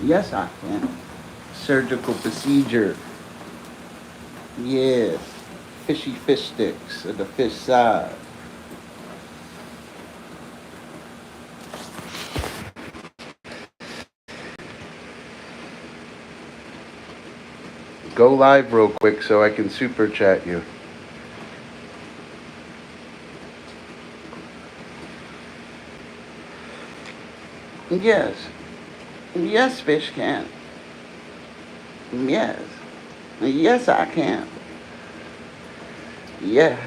Yes, I can. Surgical procedure. Yes. Fishy fish sticks at the fish side. Go live real quick so I can super chat you. Yes. Yes, fish can. Yes. Yes, I can. Yes.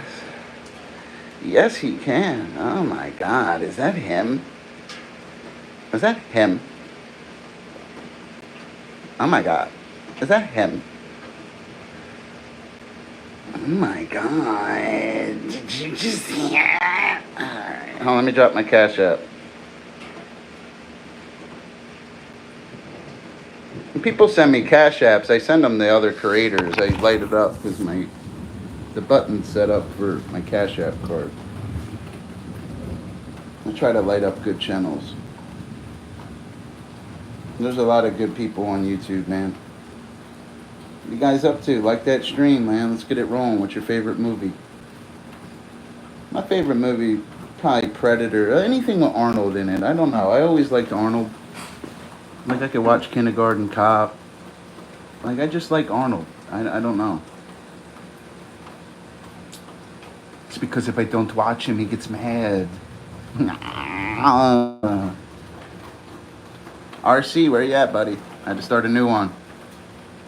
Yes, he can. Oh my God. Is that him? Is that him? Oh my God. Is that him? Oh my God. Did you just hear that? Alright. Hold on, let me drop my cash app. When people send me cash apps, I send them the other creators. I light it up because the button's set up for my cash app card. I try to light up good channels. There's a lot of good people on YouTube, man. What you guys up to? Like that stream, man. Let's get it rolling. What's your favorite movie? My favorite movie, probably Predator. Anything with Arnold in it. I don't know. I always liked Arnold. Like I could watch Kindergarten Cop. Like I just like Arnold. I don't know. It's because if I don't watch him, he gets mad. RC, where you at, buddy? I had to start a new one.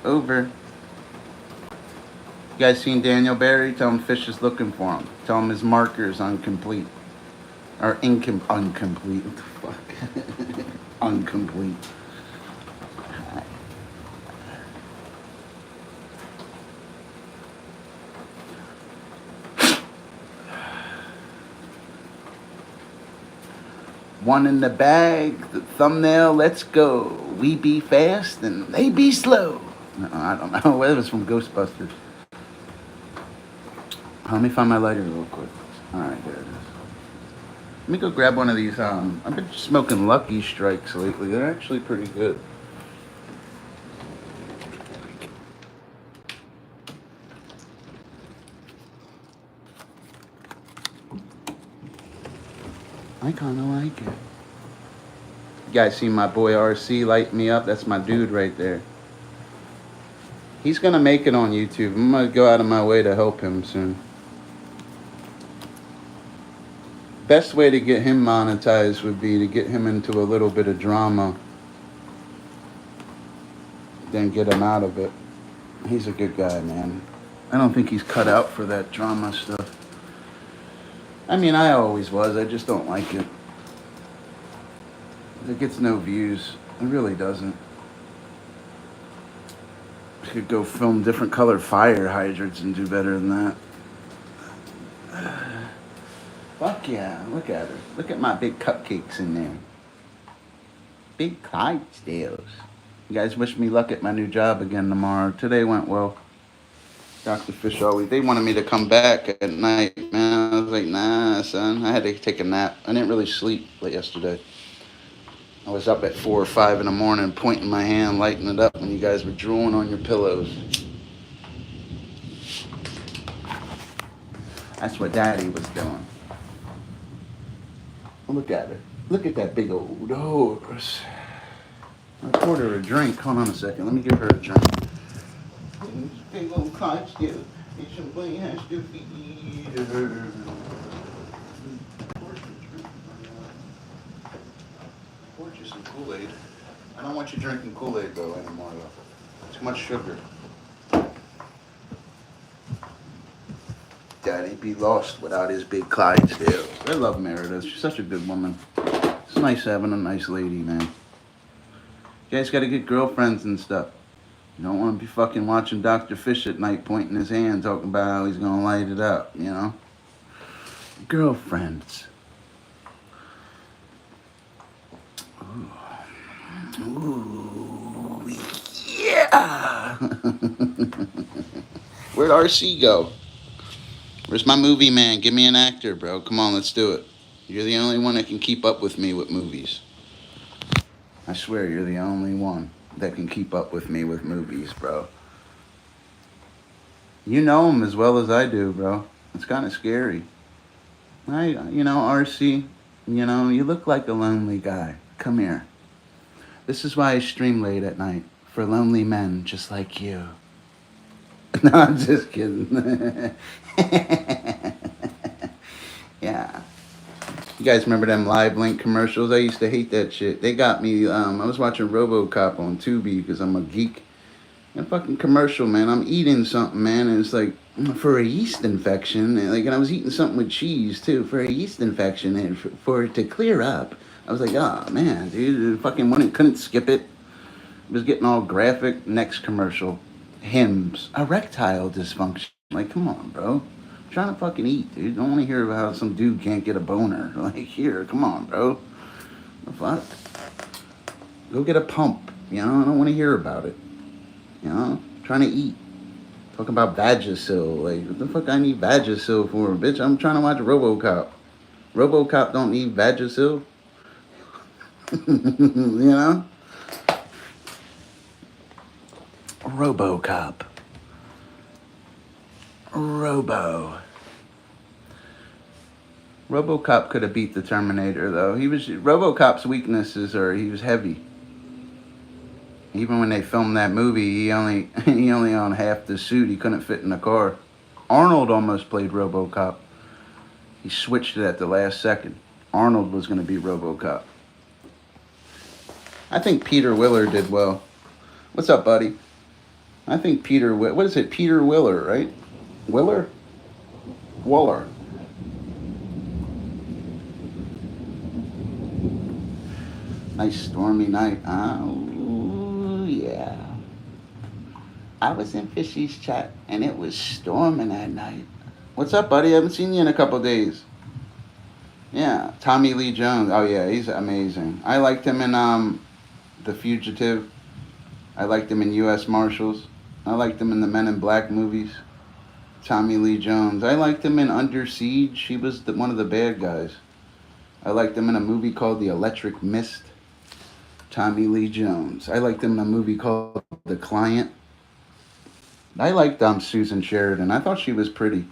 Over. You guys seen Daniel Barry? Tell him Fish is looking for him. Tell him his marker's incomplete. Or incomplete. What the fuck? Incomplete. One in the bag, the thumbnail, let's go. We be fast and they be slow. No, I don't know. It was from Ghostbusters. Let me find my lighter real quick. Alright, there it is. Let me go grab one of these. I've been smoking Lucky Strikes lately. They're actually pretty good. I kind of like it. You guys see my boy RC light me up? That's my dude right there. He's going to make it on YouTube. I'm going to go out of my way to help him soon. Best way to get him monetized would be to get him into a little bit of drama, then get him out of it. He's a good guy, man. I don't think he's cut out for that drama stuff. I mean, I always was. I just don't like it. It gets no views. It really doesn't. I could go film different colored fire hydrants and do better than that. Fuck yeah. Look at her. Look at my big cupcakes in there. Big Clydesdales. You guys wish me luck at my new job again tomorrow. Today went well. Dr. Fish always, they wanted me to come back at night, man. I was like, nah, son. I had to take a nap. I didn't really sleep yesterday. I was up at 4 or 5 in the morning, pointing my hand, lighting it up when you guys were drooling on your pillows. That's what Daddy was doing. Look at her. Look at that big old horse. I poured her a drink. Hold on a second. Let me give her a drink. Big old Clydesdale. And somebody has to feed her. Pour you some Kool-Aid. I don't want you drinking Kool-Aid though anymore though. Too much sugar. Daddy be lost without his big Clydesdale. I love Meredith. She's such a good woman. It's nice having a nice lady, man. You guys gotta get girlfriends and stuff. You don't want to be fucking watching Dr. Fish at night pointing his hand talking about how he's gonna light it up, you know? Girlfriends. Ooh, yeah! Where'd RC go? Where's my movie man? Give me an actor, bro. Come on, let's do it. You're the only one that can keep up with me with movies. I swear you're the only one that can keep up with me with movies, bro. You know them as well as I do, bro. It's kind of scary. RC, you look like a lonely guy. Come here. This is why I stream late at night. For lonely men just like you. No, I'm just kidding. Yeah. You guys remember them live link commercials? I used to hate that shit. They got me. I was watching RoboCop on Tubi because I'm a geek. A fucking commercial, man. I'm eating something, man, and it's like for a yeast infection. And I was eating something with cheese too for a yeast infection, and for it to clear up. I was like, oh man, dude, fucking couldn't skip it. It was getting all graphic. Next commercial, hymns, erectile dysfunction. Like, come on, bro. I'm trying to fucking eat, dude. Don't want to hear about how some dude can't get a boner. Like, here, come on, bro. The fuck? Go get a pump. I don't want to hear about it. Trying to eat. Talking about Vagisil. Like, what the fuck I need Vagisil for? Bitch, I'm trying to watch RoboCop. RoboCop don't need Vagisil. you know? RoboCop. RoboCop could have beat the Terminator, though. RoboCop's weaknesses are he was heavy. Even when they filmed that movie, he only owned half the suit. He couldn't fit in the car. Arnold almost played RoboCop. He switched it at the last second. Arnold was going to be RoboCop. I think Peter Weller did well. What's up, buddy? I think what is it? Peter Weller, right? Weller? Nice stormy night. Oh, yeah. I was in Fishy's chat, and it was storming that night. What's up, buddy? I haven't seen you in a couple days. Yeah, Tommy Lee Jones. Oh, yeah, he's amazing. I liked him in The Fugitive. I liked him in U.S. Marshals. I liked him in the Men in Black movies. Tommy Lee Jones. I liked him in Under Siege. He was one of the bad guys. I liked him in a movie called The Electric Mist. Tommy Lee Jones. I liked him in a movie called The Client. I liked Susan Sheridan. I thought she was pretty.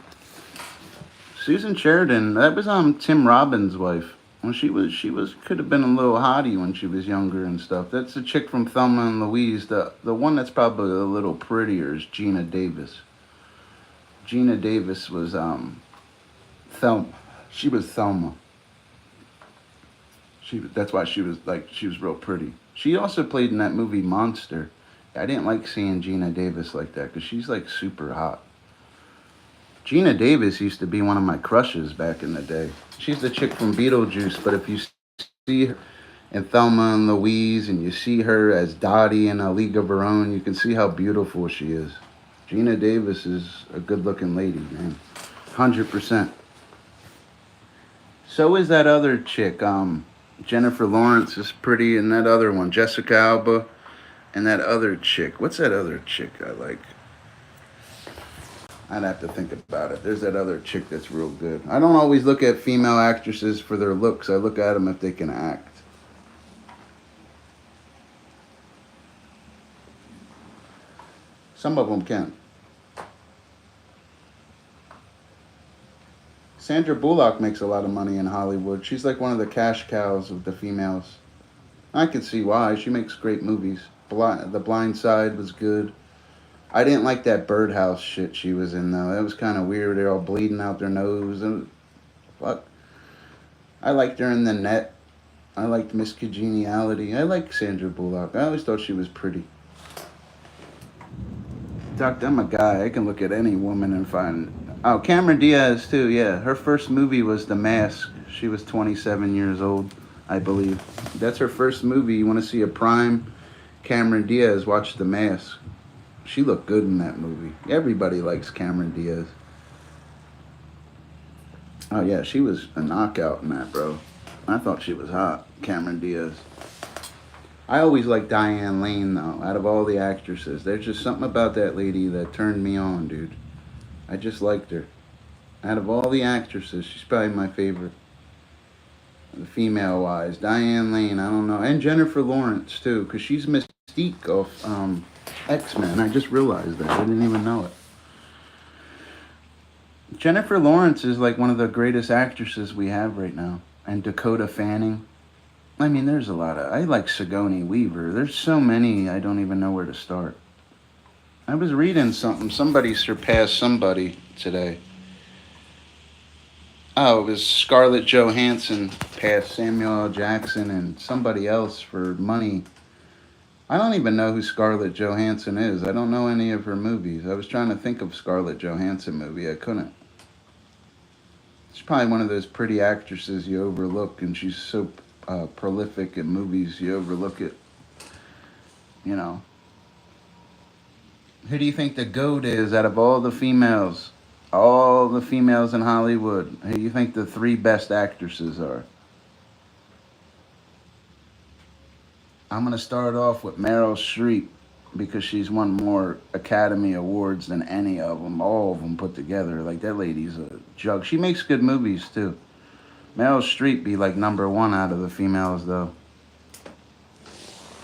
Susan Sheridan, that was Tim Robbins' wife. Well, she could have been a little hottie when she was younger and stuff. That's the chick from Thelma and Louise. The one that's probably a little prettier is Gina Davis. Gina Davis was Thelma. She was Thelma. That's why she was real pretty. She also played in that movie Monster. I didn't like seeing Gina Davis like that because she's like super hot. Gina Davis used to be one of my crushes back in the day. She's the chick from Beetlejuice, but if you see her in Thelma and Louise and you see her as Dottie in A League of Her Own, you can see how beautiful she is. Gina Davis is a good-looking lady, man. 100%. So is that other chick. Jennifer Lawrence is pretty, and that other one, Jessica Alba, and that other chick. What's that other chick I like? I'd have to think about it. There's that other chick that's real good. I don't always look at female actresses for their looks. I look at them if they can act. Some of them can. Sandra Bullock makes a lot of money in Hollywood. She's like one of the cash cows of the females. I can see why. She makes great movies. The Blind Side was good. I didn't like that birdhouse shit she was in, though. That was kind of weird. They're all bleeding out their nose. Fuck. I liked her in The Net. I liked Miss Congeniality. I like Sandra Bullock. I always thought she was pretty. Doc, I'm a guy. I can look at any woman and find... Oh, Cameron Diaz, too, yeah. Her first movie was The Mask. She was 27 years old, I believe. That's her first movie. You want to see a prime Cameron Diaz, watch The Mask. She looked good in that movie. Everybody likes Cameron Diaz. Oh, yeah, she was a knockout in that, bro. I thought she was hot, Cameron Diaz. I always liked Diane Lane, though, out of all the actresses. There's just something about that lady that turned me on, dude. I just liked her. Out of all the actresses, she's probably my favorite. The female wise, Diane Lane. I don't know, and Jennifer Lawrence too, because she's Mystique of X-Men. I just realized that. I didn't even know it. Jennifer Lawrence is like one of the greatest actresses we have right now, and Dakota Fanning. I mean, there's a lot of. I like Sigourney Weaver. There's so many. I don't even know where to start. I was reading something. Somebody surpassed somebody today. Oh, it was Scarlett Johansson passed Samuel L. Jackson and somebody else for money. I don't even know who Scarlett Johansson is. I don't know any of her movies. I was trying to think of Scarlett Johansson movie. I couldn't. She's probably one of those pretty actresses you overlook, and she's so prolific in movies you overlook it. You know. Who do you think the GOAT is out of all the females? All the females in Hollywood. Who do you think the three best actresses are? I'm going to start off with Meryl Streep because she's won more Academy Awards than any of them, all of them put together. Like, that lady's a jug. She makes good movies, too. Meryl Streep be like number one out of the females, though.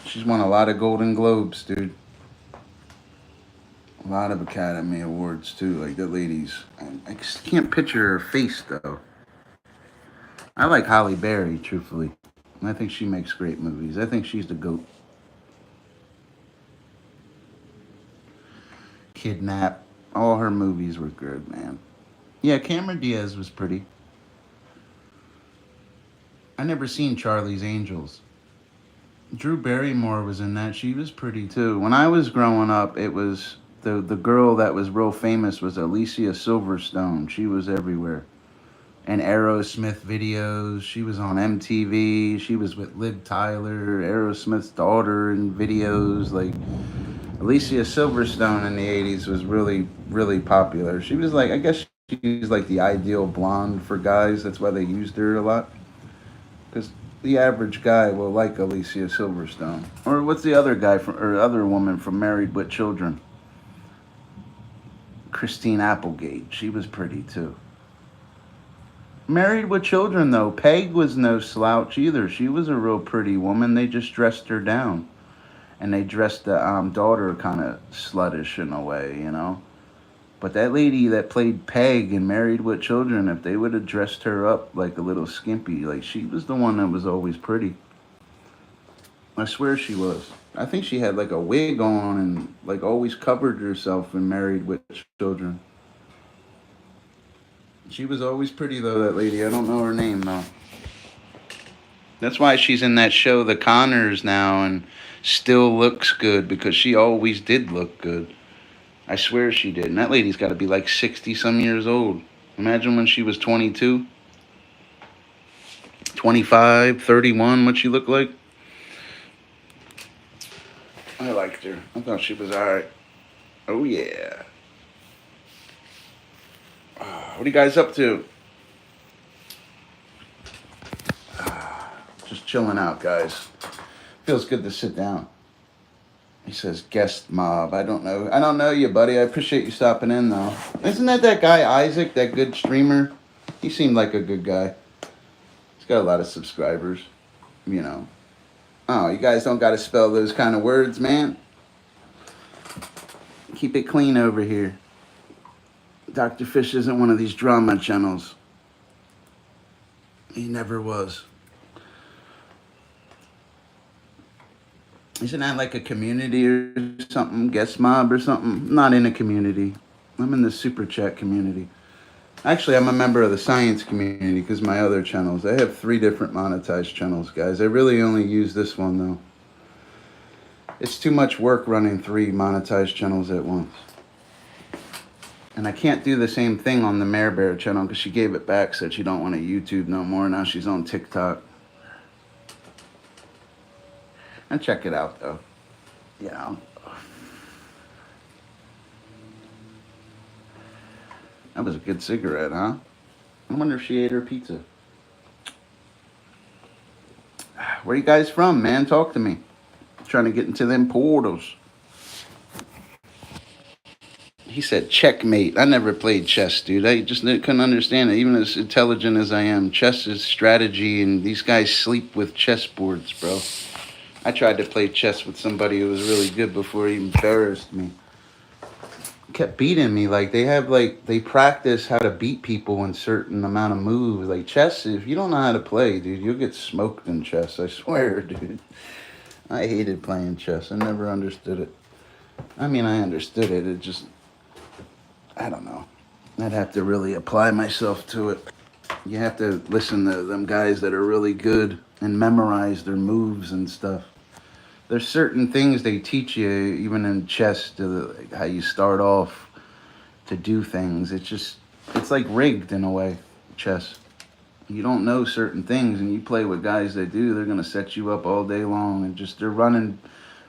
She's won a lot of Golden Globes, dude. A lot of Academy Awards, too. Like, that lady's... I just can't picture her face, though. I like Halle Berry, truthfully. I think she makes great movies. I think she's the GOAT. Kidnap. All her movies were good, man. Yeah, Cameron Diaz was pretty. I never seen Charlie's Angels. Drew Barrymore was in that. She was pretty, too. When I was growing up, it was... The girl that was real famous was Alicia Silverstone. She was everywhere. And Aerosmith videos. She was on MTV. She was with Liv Tyler, Aerosmith's daughter, in videos. Like, Alicia Silverstone in the 80s was really, really popular. She was like, I guess she's like the ideal blonde for guys. That's why they used her a lot. Because the average guy will like Alicia Silverstone. Or what's the other guy from, or other woman from Married with Children? Christine Applegate. She was pretty too. Married with Children, though, Peg was no slouch either. She was a real pretty woman. They just dressed her down. And they dressed the daughter kind of sluttish in a way, you know. But that lady that played Peg in Married with Children, if they would have dressed her up like a little skimpy, like, she was the one that was always pretty. I swear she was. I think she had like a wig on and like always covered herself in Married with Children. She was always pretty though, that lady. I don't know her name though. That's why she's in that show The Conners now and still looks good, because she always did look good. I swear she did. And that lady's got to be like 60 some years old. Imagine when she was 22, 25, 31, what she looked like. I liked her. I thought she was alright. Oh, yeah. What are you guys up to? Just chilling out, guys. Feels good to sit down. He says, guest mob. I don't know. I don't know you, buddy. I appreciate you stopping in, though. Isn't that guy, Isaac, that good streamer? He seemed like a good guy. He's got a lot of subscribers, you know. Oh, you guys don't got to spell those kind of words, man. Keep it clean over here. Dr. Fish isn't one of these drama channels. He never was. Isn't that like a community or something? Guest mob or something? I'm not in a community. I'm in the super chat community. Actually, I'm a member of the science community because my other channels. I have 3 different monetized channels, guys. I really only use this one, though. It's too much work running 3 monetized channels at once. And I can't do the same thing on the Mare Bear channel because she gave it back, said she don't want to YouTube no more. Now she's on TikTok. And check it out, though. You know. That was a good cigarette, huh? I wonder if she ate her pizza. Where you guys from, man? Talk to me. I'm trying to get into them portals. He said checkmate. I never played chess, dude. I just couldn't understand it. Even as intelligent as I am, chess is strategy, and these guys sleep with chessboards, bro. I tried to play chess with somebody who was really good before he embarrassed me. He kept beating me. Like they practice how to beat people in certain amount of moves. Like chess, if you don't know how to play, dude, you'll get smoked in chess. I swear, dude. I hated playing chess. I never understood it. I mean, I understood it. It just, I don't know. I'd have to really apply myself to it. You have to listen to them guys that are really good and memorize their moves and stuff. There's certain things they teach you, even in chess, like how you start off to do things. It's like rigged in a way, chess. You don't know certain things, and you play with guys that do, they're going to set you up all day long, and they're running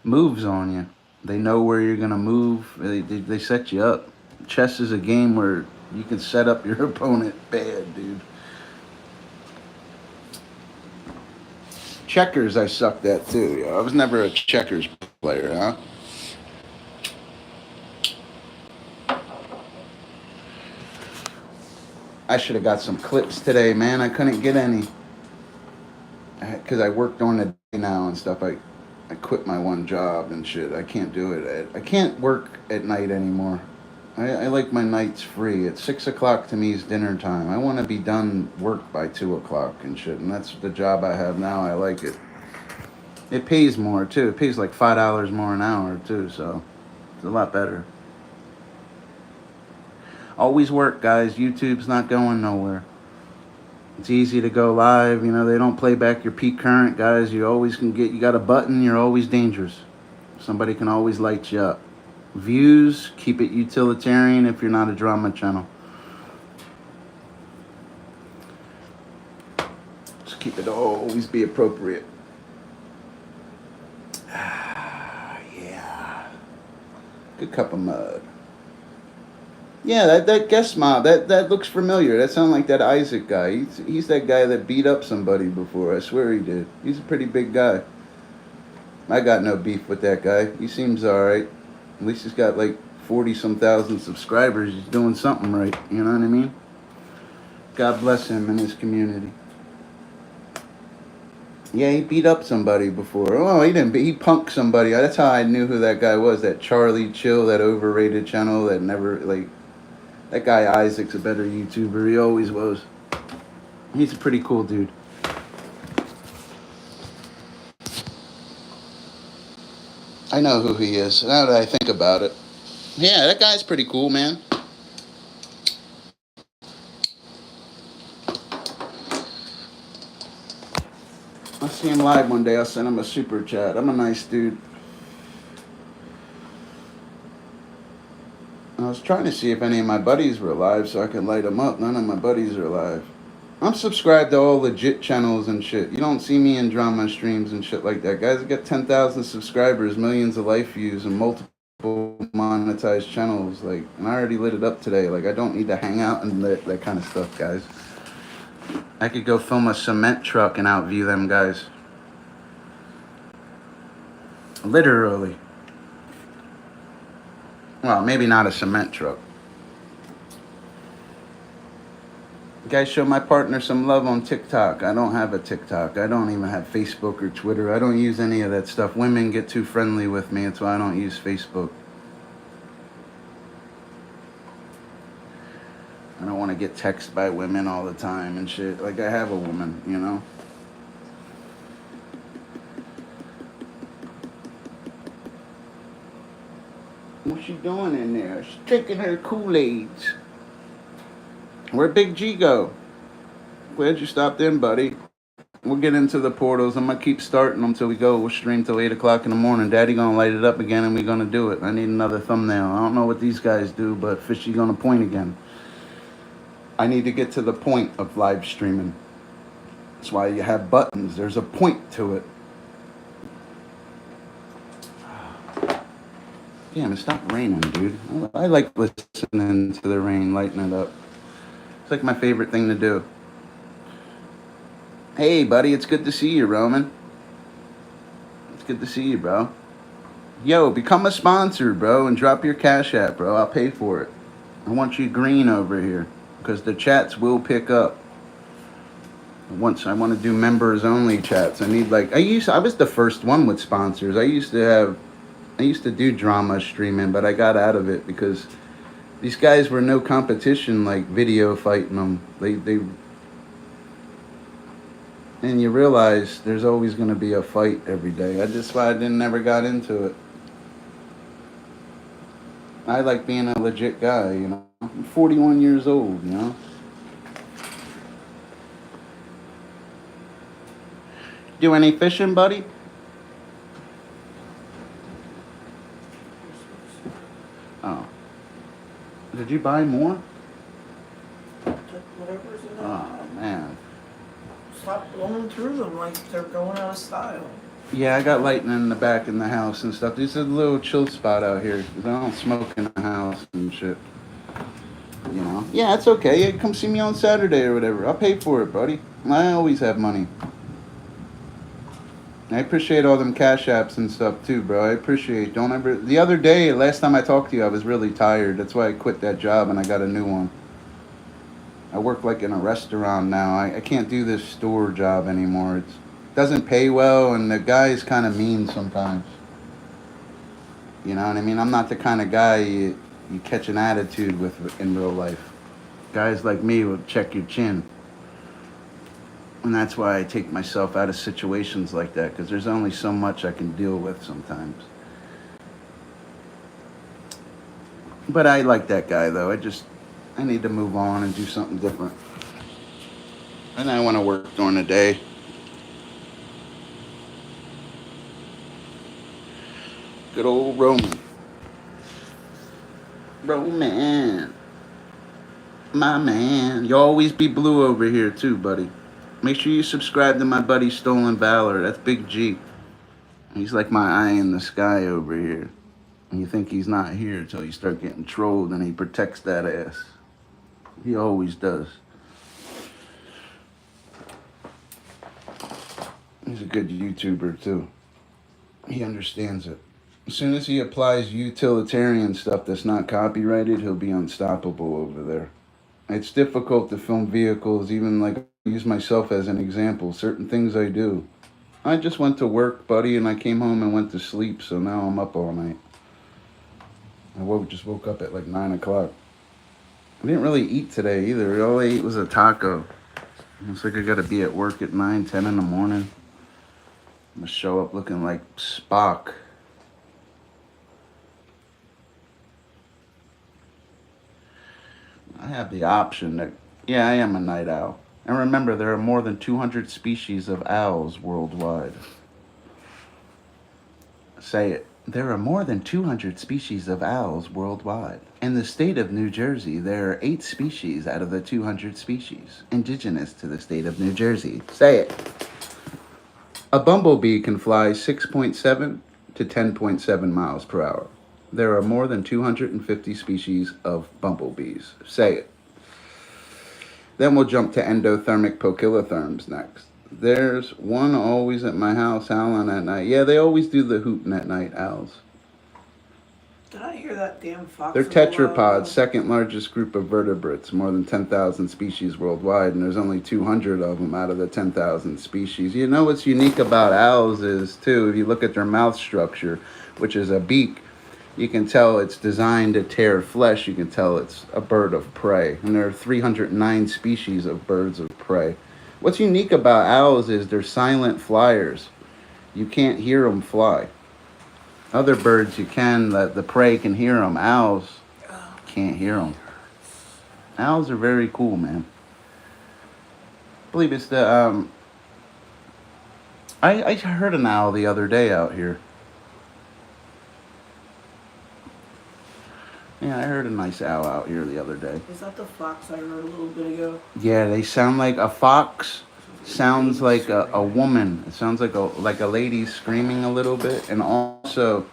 moves on you. They know where you're going to move. They set you up. Chess is a game where you can set up your opponent bad, dude. Checkers, I sucked at too. I was never a checkers player, huh? I should have got some clips today, man. I couldn't get any because I work during the day now and stuff. I quit my one job and shit. I can't do it. I can't work at night anymore. I like my nights free. At 6 o'clock to me is dinner time. I want to be done work by 2 o'clock and shit. And that's the job I have now. I like it. It pays more too. It pays like $5 more an hour too. So it's a lot better. Always work, guys. YouTube's not going nowhere. It's easy to go live. You know, they don't play back your peak current, guys. You always can get, you got a button, you're always dangerous. Somebody can always light you up. Views, keep it utilitarian if you're not a drama channel. Just keep it always be appropriate. Yeah. Good cup of mud. Yeah, that guest mob, that looks familiar. That sounds like that Isaac guy. He's that guy that beat up somebody before. I swear he did. He's a pretty big guy. I got no beef with that guy. He seems alright. At least he's got like 40-some thousand subscribers. He's doing something right. You know what I mean? God bless him and his community. Yeah, he beat up somebody before. Oh, he didn't. He punked somebody. That's how I knew who that guy was. That Charlie Chill, that overrated channel that never, like... That guy Isaac's a better YouTuber. He always was. He's a pretty cool dude. I know who he is, now that I think about it. Yeah, that guy's pretty cool, man. I'll see him live one day. I'll send him a super chat. I'm a nice dude. I was trying to see if any of my buddies were alive so I could light them up. None of my buddies are alive. I'm subscribed to all legit channels and shit. You don't see me in drama streams and shit like that. Guys, I got 10,000 subscribers, millions of life views, and multiple monetized channels. Like, and I already lit it up today. Like, I don't need to hang out and that kind of stuff, guys. I could go film a cement truck and outview them guys. Literally. Well, maybe not a cement truck. Guys, show my partner some love on TikTok. I don't have a TikTok. I don't even have Facebook or Twitter. I don't use any of that stuff. Women get too friendly with me. That's why I don't use Facebook. I don't want to get texted by women all the time and shit. Like, I have a woman, you know? What's she doing in there? She's drinking her Kool-Aids. Where'd Big G go? Glad you stopped in, buddy. We'll get into the portals. I'm going to keep starting them till we go. We'll stream till 8 o'clock in the morning. Daddy going to light it up again, and we're going to do it. I need another thumbnail. I don't know what these guys do, but Fishy going to point again. I need to get to the point of live streaming. That's why you have buttons. There's a point to it. Damn, it stopped raining, dude. I like listening to the rain, lighting it up. It's like my favorite thing to do. Hey, buddy, it's good to see you, Roman. It's good to see you, bro. Yo, become a sponsor, bro, and drop your Cash App, bro. I'll pay for it. I want you green over here because the chats will pick up. Once I want to do members only chats. I was the first one with sponsors. I used to do drama streaming, but I got out of it because these guys were no competition like video fighting them. They and you realize there's always going to be a fight every day. That's why I never got into it. I like being a legit guy, you know. I'm 41 years old, you know. Do any fishing, buddy? Oh. Did you buy more? Whatever's in there. Oh, man. Stop blowing through them like they're going out of style. Yeah, I got lighting in the back in the house and stuff. There's a little chill spot out here because I don't smoke in the house and shit. You know? Yeah, it's okay. Yeah, come see me on Saturday or whatever. I'll pay for it, buddy. I always have money. I appreciate all them cash apps and stuff too, bro. I appreciate. Don't ever. The other day, last time I talked to you, I was really tired. That's why I quit that job and I got a new one. I work like in a restaurant now. I can't do this store job anymore. It doesn't pay well, and the guy's kind of mean sometimes. You know what I mean? I'm not the kind of guy you catch an attitude with in real life. Guys like me will check your chin. And that's why I take myself out of situations like that, because there's only so much I can deal with sometimes. But I like that guy, though. I need to move on and do something different. And I want to work during the day. Good old Roman. Roman. My man. You always be blue over here, too, buddy. Make sure you subscribe to my buddy Stolen Valor. That's Big G. He's like my eye in the sky over here. And you think he's not here until you start getting trolled, and he protects that ass. He always does. He's a good YouTuber, too. He understands it. As soon as he applies utilitarian stuff that's not copyrighted, he'll be unstoppable over there. It's difficult to film vehicles, even like I use myself as an example. Certain things I do. I just went to work, buddy, and I came home and went to sleep, so now I'm up all night. Just woke up at like 9 o'clock. I didn't really eat today either. All I ate was a taco. It's like I gotta be at work at 9, 10 in the morning. I'm gonna show up looking like Spock. I have the option that, yeah, I am a night owl. And remember, there are more than 200 species of owls worldwide. Say it. There are more than 200 species of owls worldwide. In the state of New Jersey, there are 8 species out of the 200 species indigenous to the state of New Jersey. Say it. A bumblebee can fly 6.7 to 10.7 miles per hour. There are more than 250 species of bumblebees. Say it. Then we'll jump to endothermic poikilotherms next. There's one always at my house howling at night. Yeah, they always do the hooting at night, owls. Did I hear that damn fox? They're tetrapods, second largest group of vertebrates, more than 10,000 species worldwide, and there's only 200 of them out of the 10,000 species. You know what's unique about owls is, too, if you look at their mouth structure, which is a beak, you can tell it's designed to tear flesh. You can tell it's a bird of prey. And there are 309 species of birds of prey. What's unique about owls is they're silent flyers. You can't hear them fly. Other birds you can, the prey can hear them. Owls can't hear them. Owls are very cool, man. I believe it's the, I heard an owl the other day out here. Yeah, I heard a nice owl out here the other day. Is that the fox I heard a little bit ago? Yeah, they sound like a fox. Sounds like a woman. It sounds like a lady screaming a little bit. And also,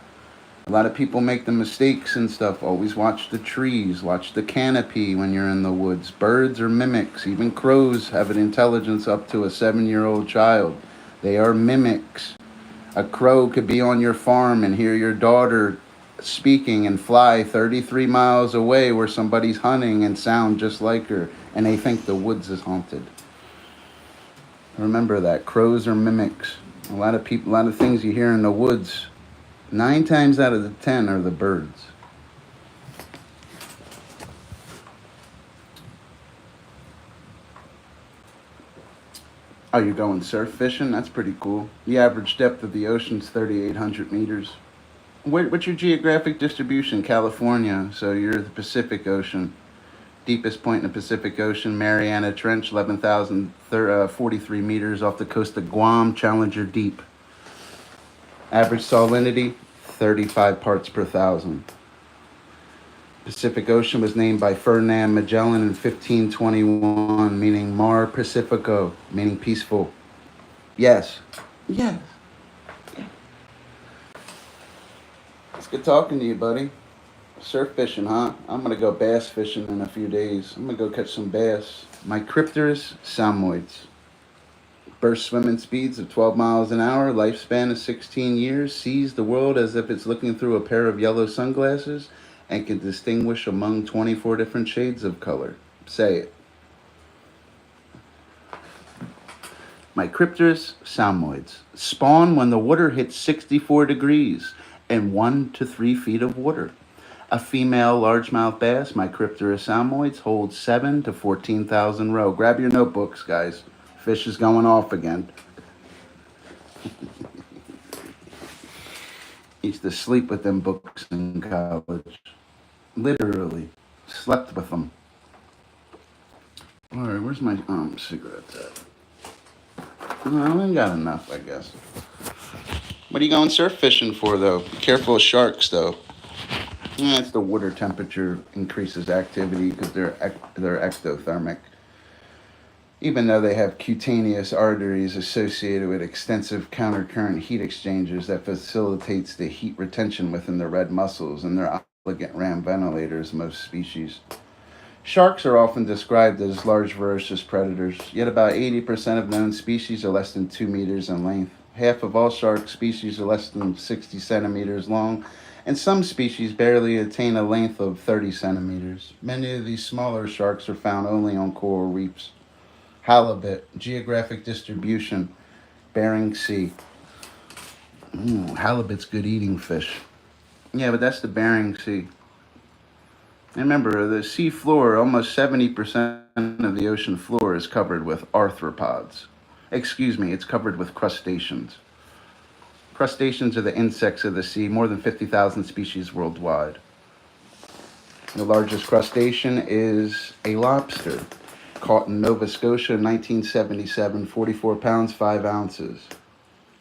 a lot of people make the mistakes and stuff. Always watch the trees. Watch the canopy when you're in the woods. Birds are mimics. Even crows have an intelligence up to a 7-year-old child. They are mimics. A crow could be on your farm and hear your daughter speaking and fly 33 miles away where somebody's hunting and sound just like her, and they think the woods is haunted. Remember that. Crows are mimics. A lot of people, a lot of things you hear in the woods, 9 times out of the 10 are the birds. Oh, you're going surf fishing? That's pretty cool. The average depth of the ocean is 3,800 meters. What's your geographic distribution? California, so you're the Pacific Ocean. Deepest point in the Pacific Ocean, Mariana Trench, 11,043 meters off the coast of Guam, Challenger Deep. Average salinity, 35 parts per thousand. Pacific Ocean was named by Ferdinand Magellan in 1521, meaning Mar Pacifico, meaning peaceful. Yes. Yes. It's good talking to you, buddy. Surf fishing, huh? I'm gonna go bass fishing in a few days. I'm gonna go catch some bass. Micropterus salmoids. Burst swimming speeds of 12 miles an hour, lifespan of 16 years, sees the world as if it's looking through a pair of yellow sunglasses, and can distinguish among 24 different shades of color. Say it. Micropterus salmoids spawn when the water hits 64 degrees and 1 to 3 feet of water. A female largemouth bass, Micropterus salmoids, holds 7 to 14,000 roe. Grab your notebooks, guys. Fish is going off again. Used to sleep with them books in college. Literally. Slept with them. Alright, where's my cigarettes at? No, I got enough, I guess. What are you going surf fishing for, though? Be careful of sharks, though. Yeah, it's the water temperature increases activity because they're ectothermic. Even though they have cutaneous arteries associated with extensive countercurrent heat exchangers that facilitates the heat retention within the red muscles, and they're obligate ram ventilators, most species. Sharks are often described as large voracious predators, yet about 80% of known species are less than 2 meters in length. Half of all shark species are less than 60 centimeters long, and some species barely attain a length of 30 centimeters. Many of these smaller sharks are found only on coral reefs. Halibut, geographic distribution, Bering Sea. Halibut's good eating fish. Yeah, but that's the Bering Sea. And remember, the sea floor, almost 70% of the ocean floor is covered with arthropods. Excuse me, it's covered with crustaceans. Crustaceans are the insects of the sea, more than 50,000 species worldwide. The largest crustacean is a lobster, caught in Nova Scotia in 1977, 44 pounds, 5 ounces.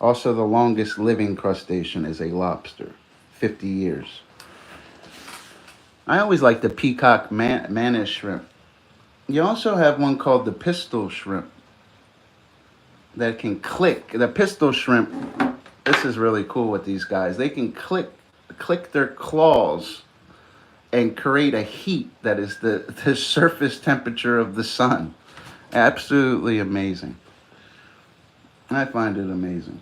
Also, the longest living crustacean is a lobster, 50 years. I always like the peacock mantis shrimp. You also have one called the pistol shrimp that can click. The pistol shrimp, this is really cool with these guys. They can click their claws and create a heat that is the surface temperature of the sun. Absolutely amazing. I find it amazing.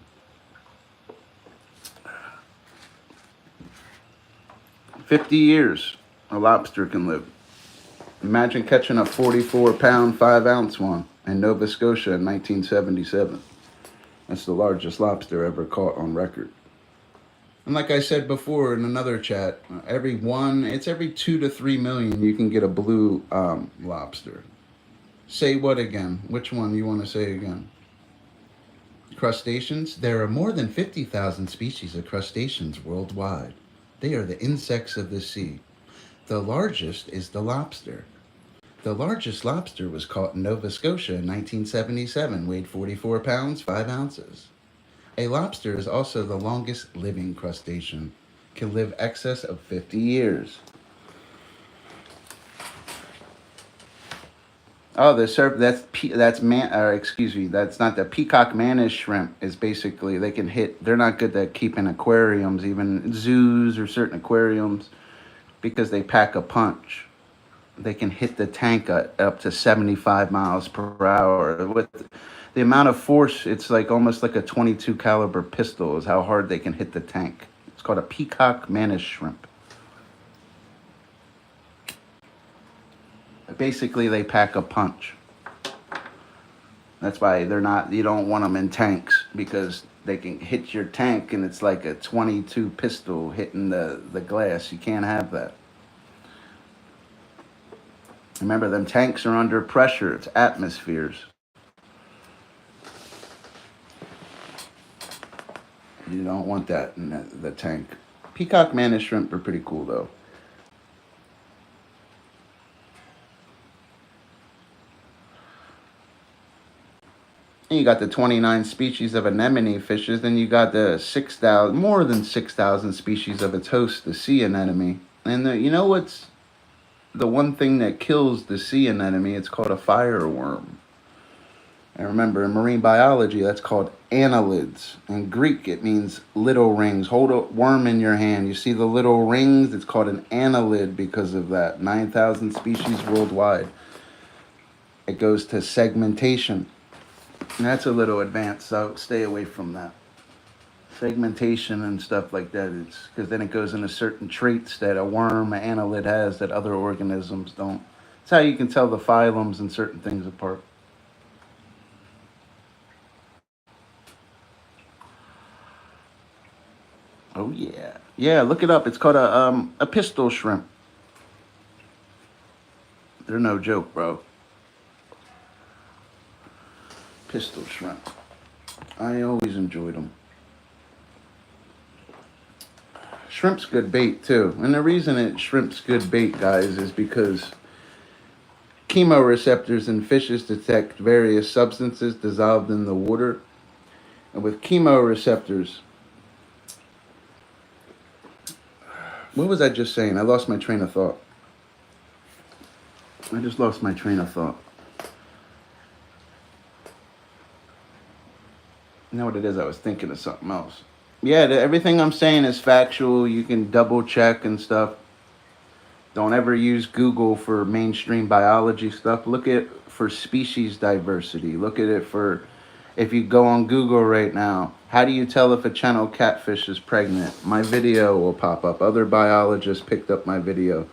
"50 years a lobster can live. Imagine catching a 44-pound, 5-ounce one in Nova Scotia in 1977. That's the largest lobster ever caught on record. And like I said before in another chat, every 2 to 3 million you can get a blue lobster. Say what again? Which one you want to say again? Crustaceans? There are more than 50,000 species of crustaceans worldwide. They are the insects of the sea. The largest is the lobster. The largest lobster was caught in Nova Scotia in 1977, weighed 44 pounds, 5 ounces. A lobster is also the longest living crustacean, can live excess of 50 years. Oh, that's not the peacock mantis shrimp. Is basically they can hit. They're not good at keeping aquariums, even zoos or certain aquariums, because they pack a punch. they can hit the tank at up to 75 miles per hour. With the amount of force, it's like almost like a 22 caliber pistol is how hard they can hit the tank. It's called a peacock mantis shrimp. Basically, they pack a punch. That's why they're not, you don't want them in tanks because they can hit your tank and it's like a 22 pistol hitting the glass. You can't have that. Remember, them tanks are under pressure. It's atmospheres. You don't want that in the tank. Peacock mantis shrimp are pretty cool, though. And you got the 29 species of anemone fishes. Then you got the 6,000, more than 6,000 species of its host, the sea anemone. And you know what's the one thing that kills the sea anemone? It's called a fireworm. And remember, in marine biology, that's called annelids. In Greek, it means little rings. Hold a worm in your hand. You see the little rings? It's called an annelid because of that. 9,000 species worldwide. It goes to segmentation. And that's a little advanced, so stay away from that. Segmentation and stuff like that. It's because then it goes into certain traits that a worm, an annelid has that other organisms don't. It's how you can tell the phylums and certain things apart. Oh yeah, yeah. Look it up. It's called a pistol shrimp. They're no joke, bro. Pistol shrimp. I always enjoyed them. Shrimp's good bait too, and the reason shrimp's good bait, guys, is because chemoreceptors in fishes detect various substances dissolved in the water, and with chemoreceptors, what was I just saying? I lost my train of thought. I just lost my train of thought. You know what it is? I was thinking of something else. Yeah, everything I'm saying is factual. You can double check and stuff. Don't ever use Google for mainstream biology stuff. Look at for species diversity. Look at it for if you go on Google right now. How do you tell if a channel catfish is pregnant? My video will pop up. Other biologists picked up my video,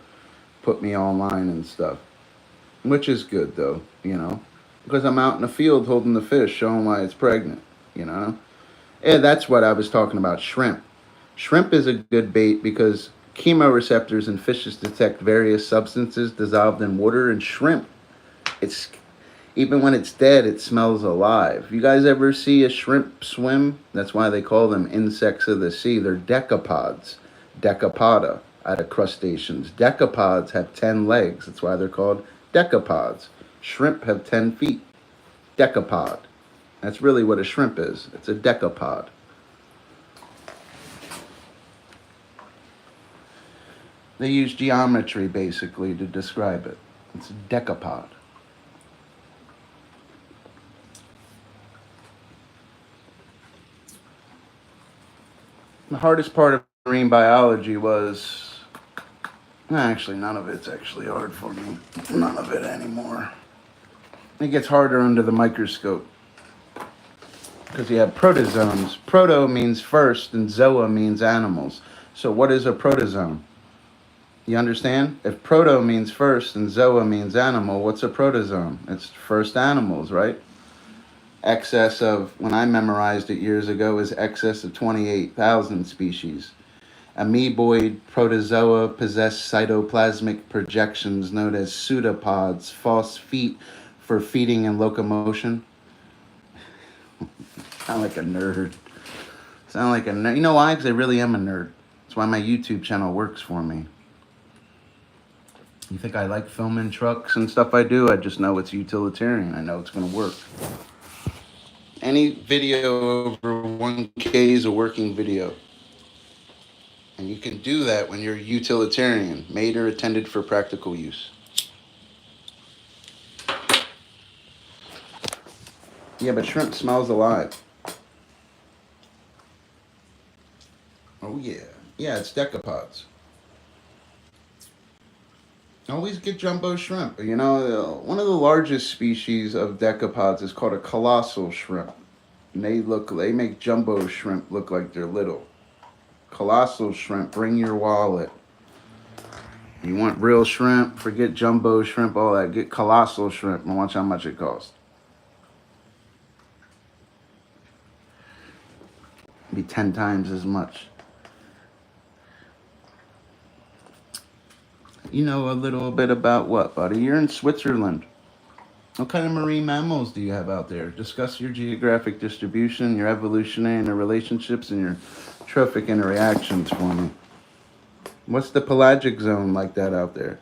put me online and stuff, which is good though, because I'm out in the field holding the fish, showing why it's pregnant, Yeah, that's what I was talking about. Shrimp. Shrimp is a good bait because chemoreceptors in fishes detect various substances dissolved in water. And shrimp, it's even when it's dead, it smells alive. You guys ever see a shrimp swim? That's why they call them insects of the sea. They're decapods, decapoda out of crustaceans. Decapods have 10 legs. That's why they're called decapods. Shrimp have 10 feet. Decapod. That's really what a shrimp is. It's a decapod. They use geometry basically to describe it. It's a decapod. The hardest part of marine biology was, actually, none of it's actually hard for me. None of it anymore. It gets harder under the microscope because you have protozoans. Proto means first and zoa means animals. So what is a protozoan? You understand? If proto means first and zoa means animal, what's a protozoan? It's first animals, right? Excess of, when I memorized it years ago, is excess of 28,000 species. Amoeboid protozoa possess cytoplasmic projections known as pseudopods, false feet for feeding and locomotion. Sound like a nerd. You know why? Because I really am a nerd. That's why my YouTube channel works for me. You think I like filming trucks and stuff I do? I just know it's utilitarian. I know it's going to work. Any video over 1K is a working video. And you can do that when you're utilitarian, made or intended for practical use. Yeah, but shrimp smells alive. Oh, yeah. Yeah, it's decapods. Always get jumbo shrimp. You know, one of the largest species of decapods is called a colossal shrimp. And they make jumbo shrimp look like they're little. Colossal shrimp, bring your wallet. You want real shrimp, forget jumbo shrimp, all that. Get colossal shrimp and watch how much it costs. Be 10 times as much. You know a little bit about what, buddy? You're in Switzerland. What kind of marine mammals do you have out there? Discuss your geographic distribution, your evolutionary interrelationships, and your trophic interactions for me. What's the pelagic zone like that out there?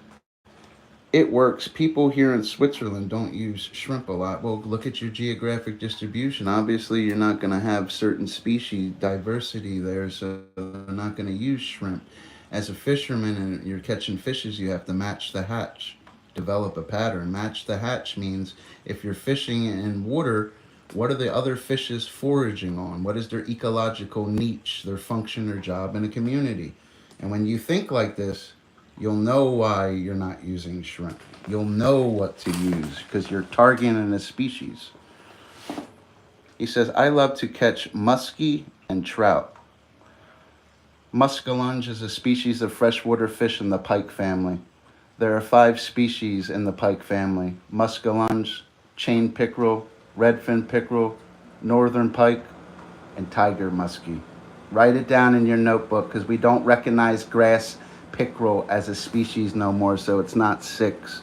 It works. People here in Switzerland don't use shrimp a lot. Well, look at your geographic distribution. Obviously, you're not going to have certain species diversity there, so they're not going to use shrimp. As a fisherman and you're catching fishes, you have to match the hatch, develop a pattern. Match the hatch means if you're fishing in water, what are the other fishes foraging on? What is their ecological niche, their function or job in a community? And when you think like this, you'll know why you're not using shrimp. You'll know what to use because you're targeting a species. He says, I love to catch muskie and trout. Muskellunge is a species of freshwater fish in the pike family. There are 5 species in the pike family: muskellunge, chain pickerel, redfin pickerel, northern pike, and tiger muskie. Write it down in your notebook because we don't recognize grass pickerel as a species no more, so it's not 6.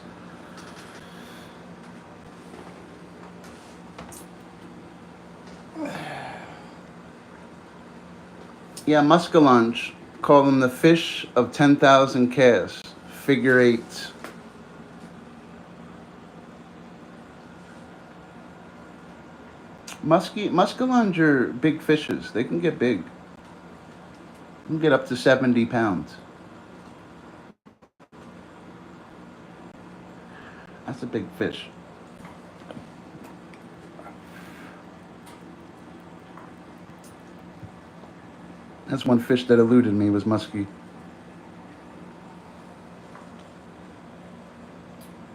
Yeah, muskellunge. Call them the fish of 10,000 casts. Figure 8s. Muskellunge are big fishes. They can get big. They can get up to 70 pounds. That's a big fish. That's one fish that eluded me was muskie.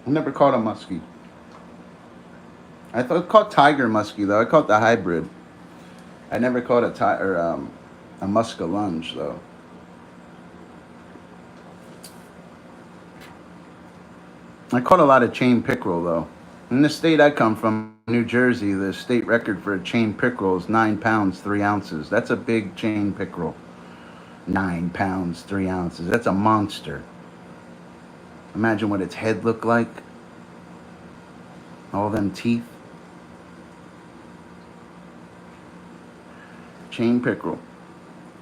I never caught a muskie. I caught tiger muskie though. I caught the hybrid. I never caught a muskellunge though. I caught a lot of chain pickerel though. In the state I come from, New Jersey, the state record for a chain pickerel is 9 pounds 3 ounces. That's a big chain pickerel. 9 pounds 3 ounces. That's a monster. Imagine what its head looked like. All them teeth. Chain pickerel.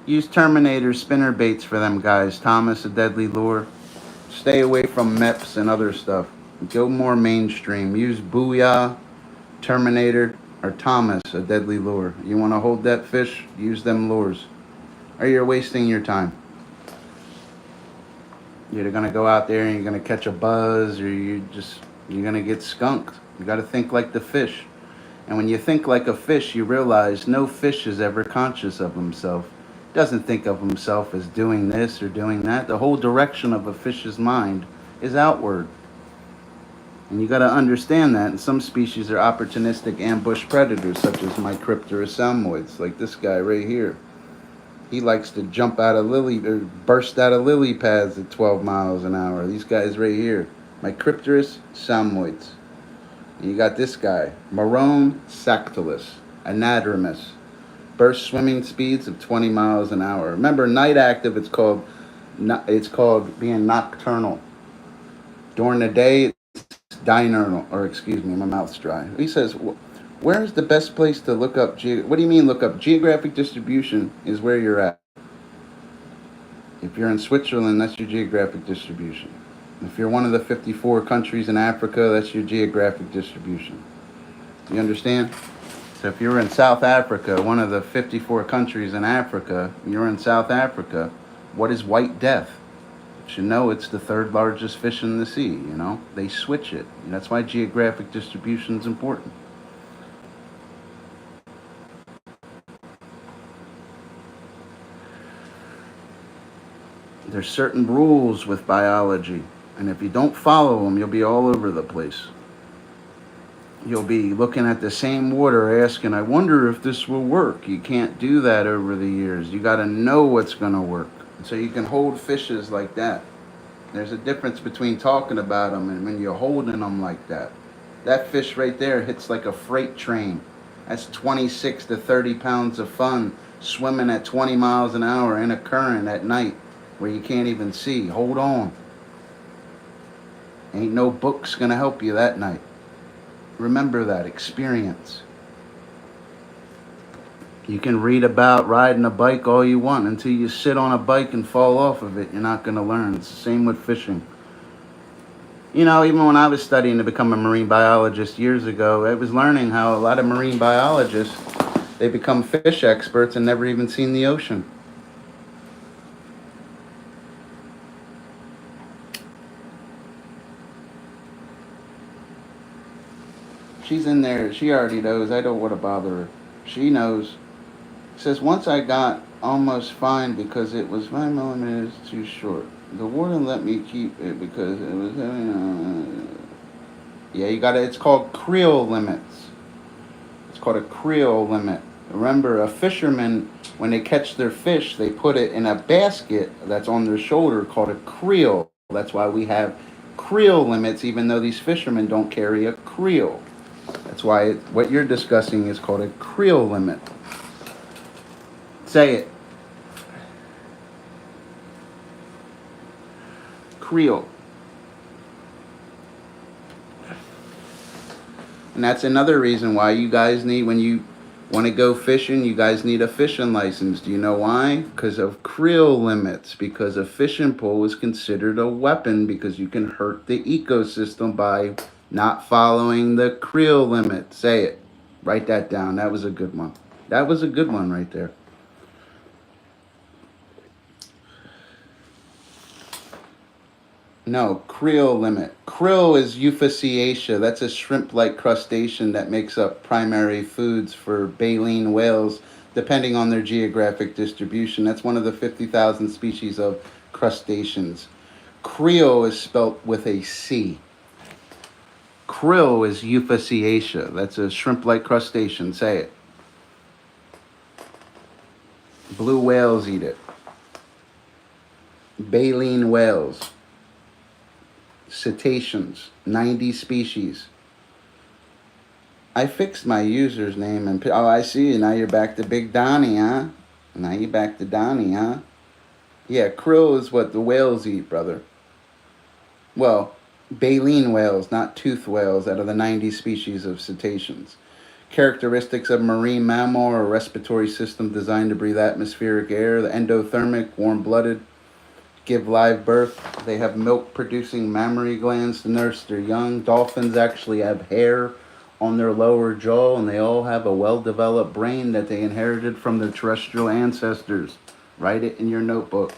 Use Terminator spinner baits for them guys. Thomas, a deadly lure. Stay away from MEPS and other stuff. Go more mainstream. Use Booyah, Terminator, or Thomas, a deadly lure. You want to hold that fish? Use them lures. Or you're wasting your time. You're going to go out there and you're going to catch a buzz, or you're going to get skunked. You got to think like the fish. And when you think like a fish, you realize no fish is ever conscious of himself. Doesn't think of himself as doing this or doing that. The whole direction of a fish's mind is outward. And you got to understand that. And some species are opportunistic ambush predators, such as Micrypterus salmoids, like this guy right here. He likes to jump out of burst out of lily pads at 12 miles an hour. These guys right here, Micrypterus salmoids. And you got this guy, Marone sactolus, anadromous. Burst swimming speeds of 20 miles an hour. Remember, night active, it's called being nocturnal. During the day, it's diurnal, or excuse me, my mouth's dry. He says, where's the best place to look up? What do you mean look up? Geographic distribution is where you're at. If you're in Switzerland, that's your geographic distribution. If you're one of the 54 countries in Africa, that's your geographic distribution. You understand? So if you're in South Africa, one of the 54 countries in Africa, you're in South Africa, what is white death? You should know it's the 3rd largest fish in the sea, you know? They switch it. And that's why geographic distribution is important. There's certain rules with biology. And if you don't follow them, you'll be all over the place. You'll be looking at the same water asking, I wonder if this will work. You can't do that over the years. You got to know what's going to work. So you can hold fishes like that. There's a difference between talking about them and when you're holding them like that. That fish right there hits like a freight train. That's 26 to 30 pounds of fun swimming at 20 miles an hour in a current at night where you can't even see. Hold on. Ain't no book's going to help you that night. Remember that experience. You can read about riding a bike all you want. Until you sit on a bike and fall off of it, you're not going to learn. It's the same with fishing. You know, even when I was studying to become a marine biologist years ago, I was learning how a lot of marine biologists, they become fish experts and never even seen the ocean. She's in there. She already knows. I don't want to bother her. She knows. Says, once I got almost fine because it was 5 millimeters too short. The warden let me keep it because it was yeah, you got it. It's called creel limits. It's called a creel limit. Remember, a fisherman, when they catch their fish, they put it in a basket that's on their shoulder called a creel. That's why we have creel limits, even though these fishermen don't carry a creel. That's why what you're discussing is called a creel limit. Say it. Creel. And that's another reason why you guys need, when you want to go fishing, you guys need a fishing license. Do you know why? Because of creel limits. Because a fishing pole is considered a weapon because you can hurt the ecosystem by not following the creel limit. Say it. Write that down. That was a good one. That was a good one right there. No, creel limit. Krill is Euphausiacea. That's a shrimp-like crustacean that makes up primary foods for baleen whales, depending on their geographic distribution. That's one of the 50,000 species of crustaceans. Creel is spelt with a C. Krill is Euphausiacea. That's a shrimp-like crustacean. Say it. Blue whales eat it. Baleen whales. Cetaceans, 90 species. I fixed my user's name and oh, I see. Now you're back to Big Donnie, huh? Now you're back to Donnie, huh? Yeah, krill is what the whales eat, brother. Well, baleen whales, not toothed whales, out of the 90 species of cetaceans. Characteristics of marine mammal or respiratory system designed to breathe atmospheric air, the endothermic, warm-blooded, give live birth. They have milk-producing mammary glands to nurse their young. Dolphins actually have hair on their lower jaw, and they all have a well-developed brain that they inherited from their terrestrial ancestors. Write it in your notebook.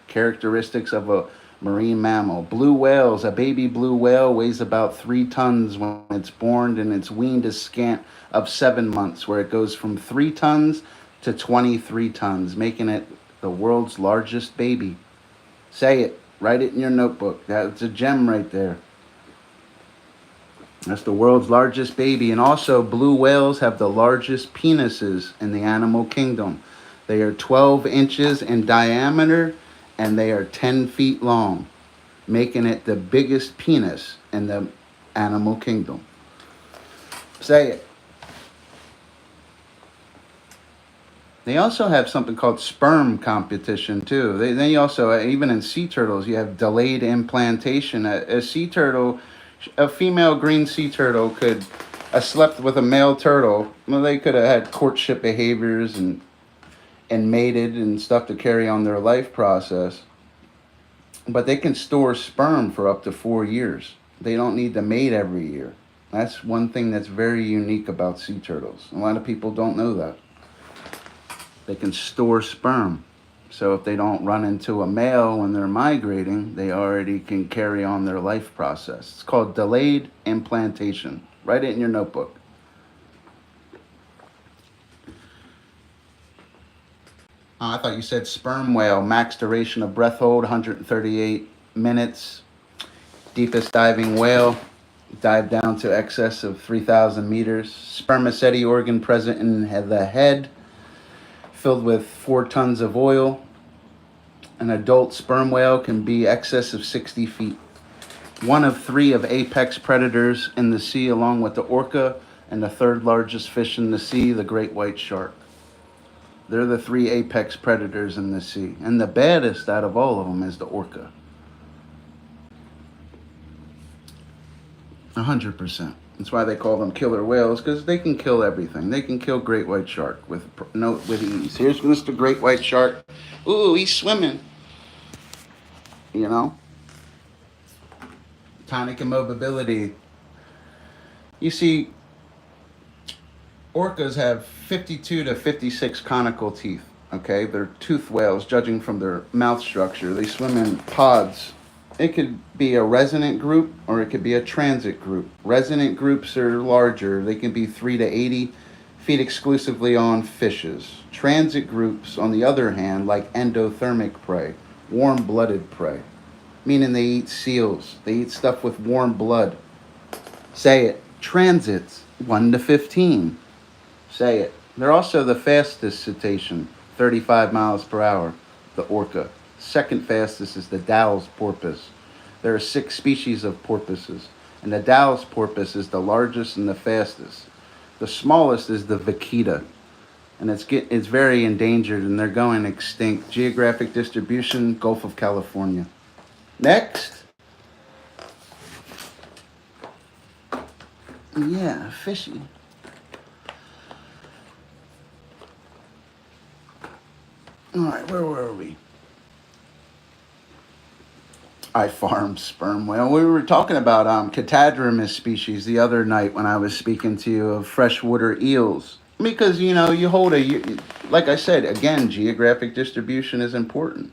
Characteristics of a marine mammal. Blue whales. A baby blue whale weighs about 3 tons when it's born, and it's weaned a scant of 7 months, where it goes from 3 tons to 23 tons, making it the world's largest baby. Say it. Write it in your notebook. That's a gem right there. That's the world's largest baby. And also, blue whales have the largest penises in the animal kingdom. They are 12 inches in diameter and they are 10 feet long, making it the biggest penis in the animal kingdom. Say it. They also have something called sperm competition too. They also, even in sea turtles, you have delayed implantation. A sea turtle, a female green sea turtle could have slept with a male turtle. Well, they could have had courtship behaviors and mated and stuff to carry on their life process. But they can store sperm for up to 4 years. They don't need to mate every year. That's one thing that's very unique about sea turtles. A lot of people don't know that. They can store sperm. So if they don't run into a male when they're migrating, they already can carry on their life process. It's called delayed implantation. Write it in your notebook. I thought you said sperm whale. Max duration of breath hold, 138 minutes. Deepest diving whale, dive down to excess of 3,000 meters. Spermaceti organ present in the head, filled with 4 tons of oil. An adult sperm whale can be excess of 60 feet. One of 3 of apex predators in the sea, along with the orca and the third largest fish in the sea, the great white shark. They're the 3 apex predators in the sea. And the baddest out of all of them is the orca. 100%. That's why they call them killer whales, because they can kill everything. They can kill great white shark with ease. Here's Mr. Great White Shark. Ooh, he's swimming. You know? Tonic immobility. You see, orcas have 52 to 56 conical teeth. Okay? They're toothed whales, judging from their mouth structure. They swim in pods. It could be a resonant group or it could be a transit group. Resonant groups are larger. They can be 3 to 80, feed exclusively on fishes. Transit groups, on the other hand, like endothermic prey, warm-blooded prey, meaning they eat seals. They eat stuff with warm blood. Say it. Transits, 1 to 15. Say it. They're also the fastest cetacean, 35 miles per hour, the orca. Second fastest is the Dow's porpoise. There are 6 species of porpoises, and the Dow's porpoise is the largest and the fastest. The smallest is the vaquita, and it's very endangered, and they're going extinct. Geographic distribution: Gulf of California. Next. Yeah, fishy. All right, where were we? I farm sperm whale. We were talking about catadromous species the other night when I was speaking to you of freshwater eels. Because, you hold like I said, again, geographic distribution is important.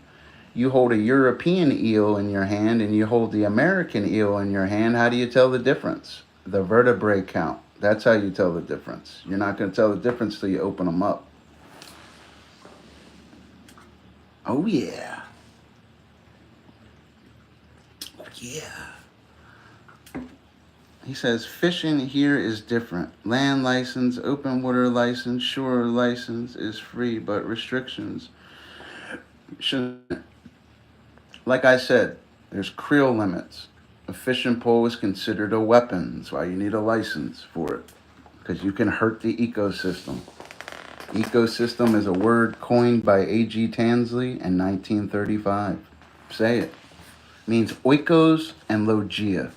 You hold a European eel in your hand and you hold the American eel in your hand. How do you tell the difference? The vertebrae count. That's how you tell the difference. You're not going to tell the difference till you open them up. Oh, yeah. Yeah. He says fishing here is different. Land license, open water license, shore license is free, but restrictions shouldn't. Like I said, there's creel limits. A fishing pole is considered a weapon. That's why you need a license for it, because you can hurt the ecosystem. Ecosystem is a word coined by A.G. Tansley in 1935. Say it. Means oikos and logia,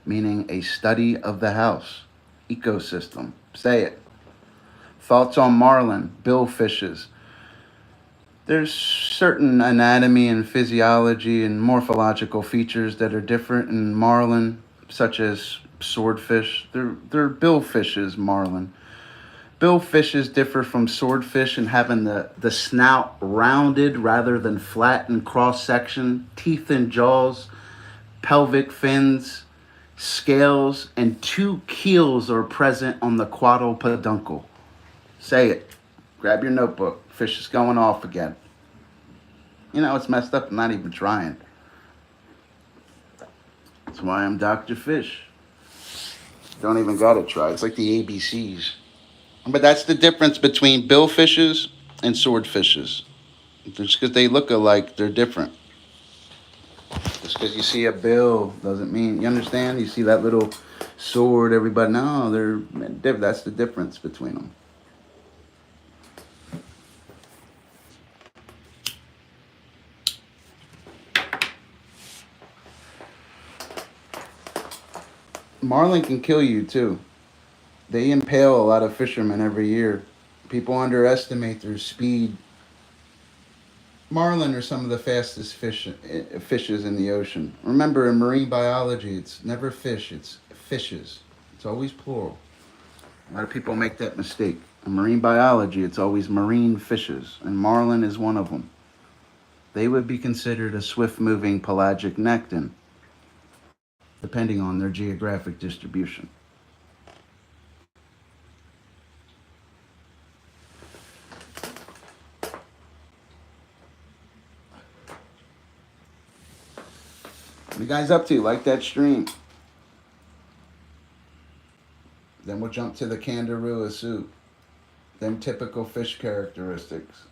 meaning a study of the house. Ecosystem. Say it. Thoughts on marlin, billfishes. There's certain anatomy and physiology and morphological features that are different in marlin, such as swordfish. They're billfishes, marlin. Billfishes differ from swordfish in having the snout rounded rather than flat in cross section, teeth and jaws, pelvic fins, scales, and 2 keels are present on the caudal peduncle. Say it. Grab your notebook. Fish is going off again. It's messed up. I'm not even trying. That's why I'm Dr. Fish. Don't even gotta try. It's like the ABCs. But that's the difference between billfishes and swordfishes. Just because they look alike, they're different. Just because you see a bill doesn't mean, you understand? You see that little sword, everybody, no, that's the difference between them. Marlin can kill you too. They impale a lot of fishermen every year. People underestimate their speed. Marlin are some of the fastest fishes in the ocean. Remember, in marine biology, it's never fish, it's fishes. It's always plural. A lot of people make that mistake. In marine biology, it's always marine fishes, and marlin is one of them. They would be considered a swift-moving pelagic nekton, depending on their geographic distribution. What you guys up to? Like that stream. Then we'll jump to the Candarua soup. Them typical fish characteristics.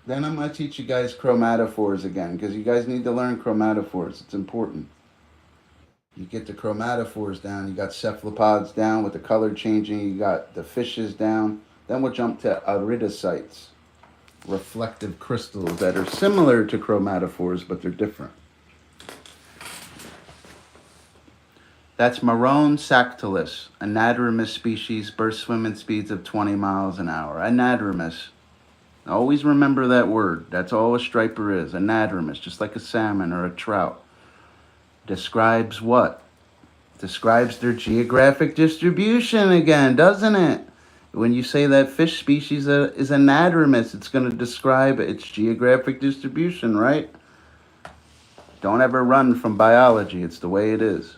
Then I'm going to teach you guys chromatophores again, because you guys need to learn chromatophores. It's important. You get the chromatophores down, you got cephalopods down with the color changing, you got the fishes down. Then we'll jump to iridocytes, reflective crystals that are similar to chromatophores, but they're different. That's Marone sactolus, anadromous species, burst swimming speeds of 20 miles an hour. Anadromous. Always remember that word. That's all a striper is. Anadromous, just like a salmon or a trout. Describes what? Describes their geographic distribution again, doesn't it? When you say that fish species is anadromous, it's going to describe its geographic distribution, right? Don't ever run from biology. It's the way it is.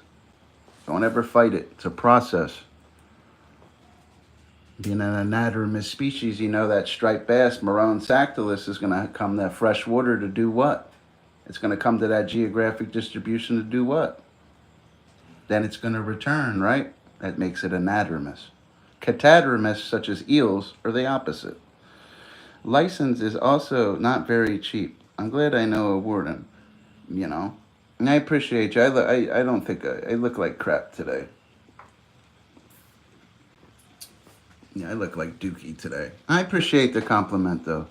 Don't ever fight it. It's a process. Being an anadromous species, you know that striped bass, Marone sactolus, is going to come to fresh water to do what? It's going to come to that geographic distribution to do what? Then it's going to return, right? That makes it anadromous. Catadromous, such as eels, are the opposite. License is also not very cheap. I'm glad I know a warden, you know. And I appreciate you. I don't think I look like crap today. Yeah, I look like Dookie today. I appreciate the compliment, though.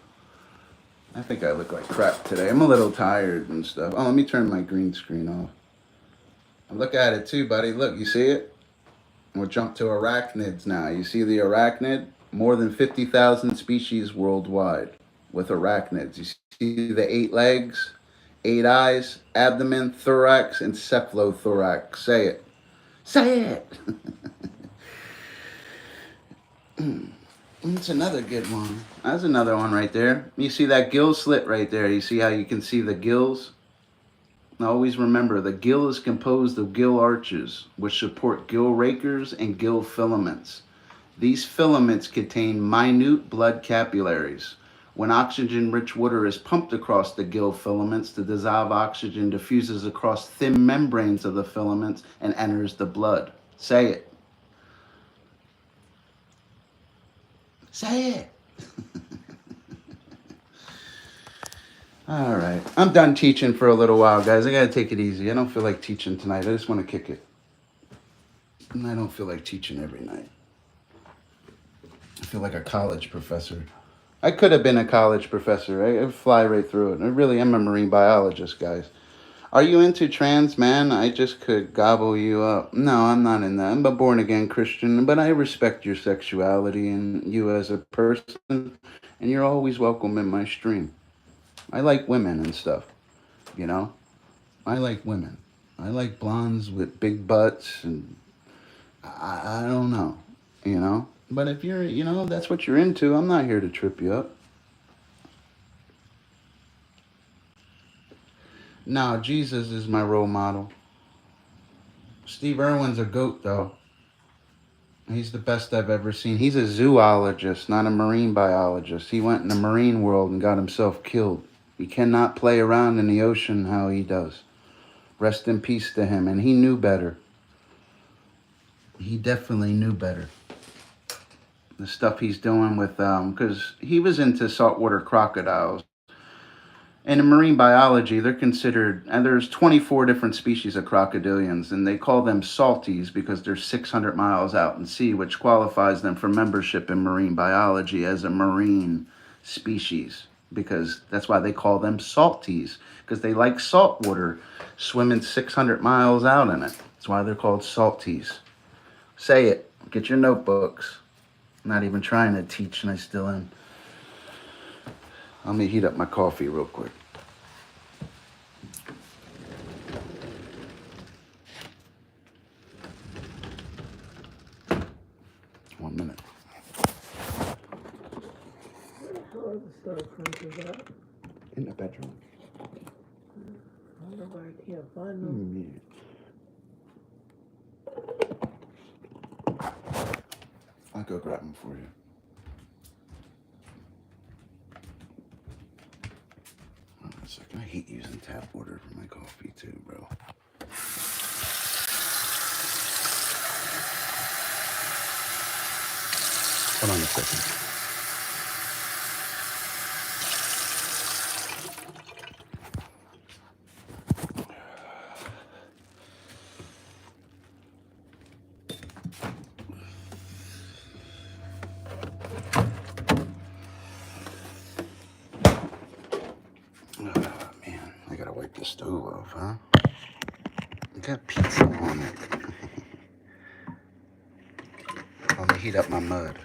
I think I look like crap today. I'm a little tired and stuff. Oh, let me turn my green screen off. Look at it too, buddy. Look, you see it? We'll jump to arachnids now. You see the arachnid? More than 50,000 species worldwide with arachnids. You see the 8 legs, 8 eyes, abdomen, thorax, and cephalothorax. Say it. Say it! That's another good one. That's another one right there. You see that gill slit right there? You see how you can see the gills? Always remember, the gill is composed of gill arches, which support gill rakers and gill filaments. These filaments contain minute blood capillaries. When oxygen-rich water is pumped across the gill filaments, the dissolved oxygen diffuses across thin membranes of the filaments and enters the blood. Say it. Say it. All right. I'm done teaching for a little while, guys. I got to take it easy. I don't feel like teaching tonight. I just want to kick it. And I don't feel like teaching every night. I feel like a college professor. I could have been a college professor. I fly right through it. I really am a marine biologist, guys. Are you into trans, man? I just could gobble you up. No, I'm not in that. I'm a born-again Christian, but I respect your sexuality and you as a person, and you're always welcome in my stream. I like women and stuff, you know? I like women. I like blondes with big butts, and I don't know, you know? But if you're, you know, that's what you're into, I'm not here to trip you up. No, Jesus is my role model. Steve Irwin's a goat, though. He's the best I've ever seen. He's a zoologist, not a marine biologist. He went in the marine world and got himself killed. You cannot play around in the ocean how he does. Rest in peace to him. And he knew better. He definitely knew better. The stuff he's doing with, because he was into saltwater crocodiles. And in marine biology, they're considered, and there's 24 different species of crocodilians, and they call them salties because they're 600 miles out in sea, which qualifies them for membership in marine biology as a marine species, because that's why they call them salties, because they like salt water, swimming 600 miles out in it. That's why they're called salties. Say it. Get your notebooks. I'm not even trying to teach, and I still am. Let me heat up my coffee real quick. One minute. Where the stuff printed at? In the bedroom. I don't know why I can't find them. I'll go grab them for you. Hold on a second. I hate using tap water for my coffee too, bro. Hold on a second. Oh, man, I gotta wipe the stove off, huh? I got pizza on it. Let me heat up my mud.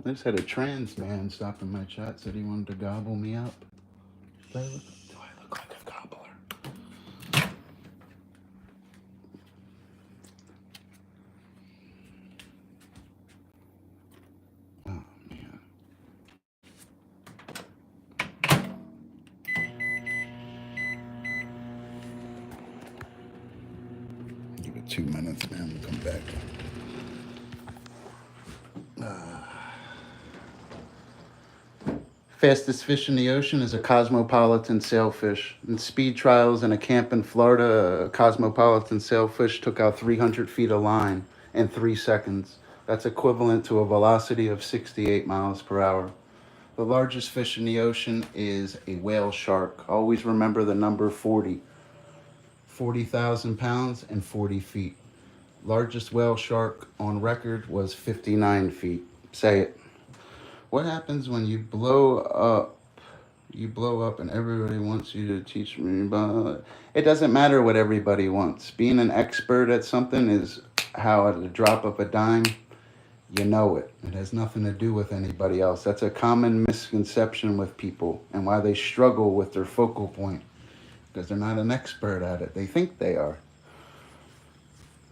I just had a trans man stop in my chat, said he wanted to gobble me up. Do I look like a gobbler? Oh, man. Give it 2 minutes, man. We'll come back. Fastest fish in the ocean is a cosmopolitan sailfish. In speed trials in a camp in Florida, a cosmopolitan sailfish took out 300 feet of line in 3 seconds. That's equivalent to a velocity of 68 miles per hour. The largest fish in the ocean is a whale shark. Always remember the number 40. 40,000 pounds and 40 feet. Largest whale shark on record was 59 feet. Say it. What happens when you blow up? You blow up and everybody wants you to teach me about it. It doesn't matter what everybody wants. Being an expert at something is how at the drop of a dime, you know it. It has nothing to do with anybody else. That's a common misconception with people and why they struggle with their focal point. Because they're not an expert at it. They think they are.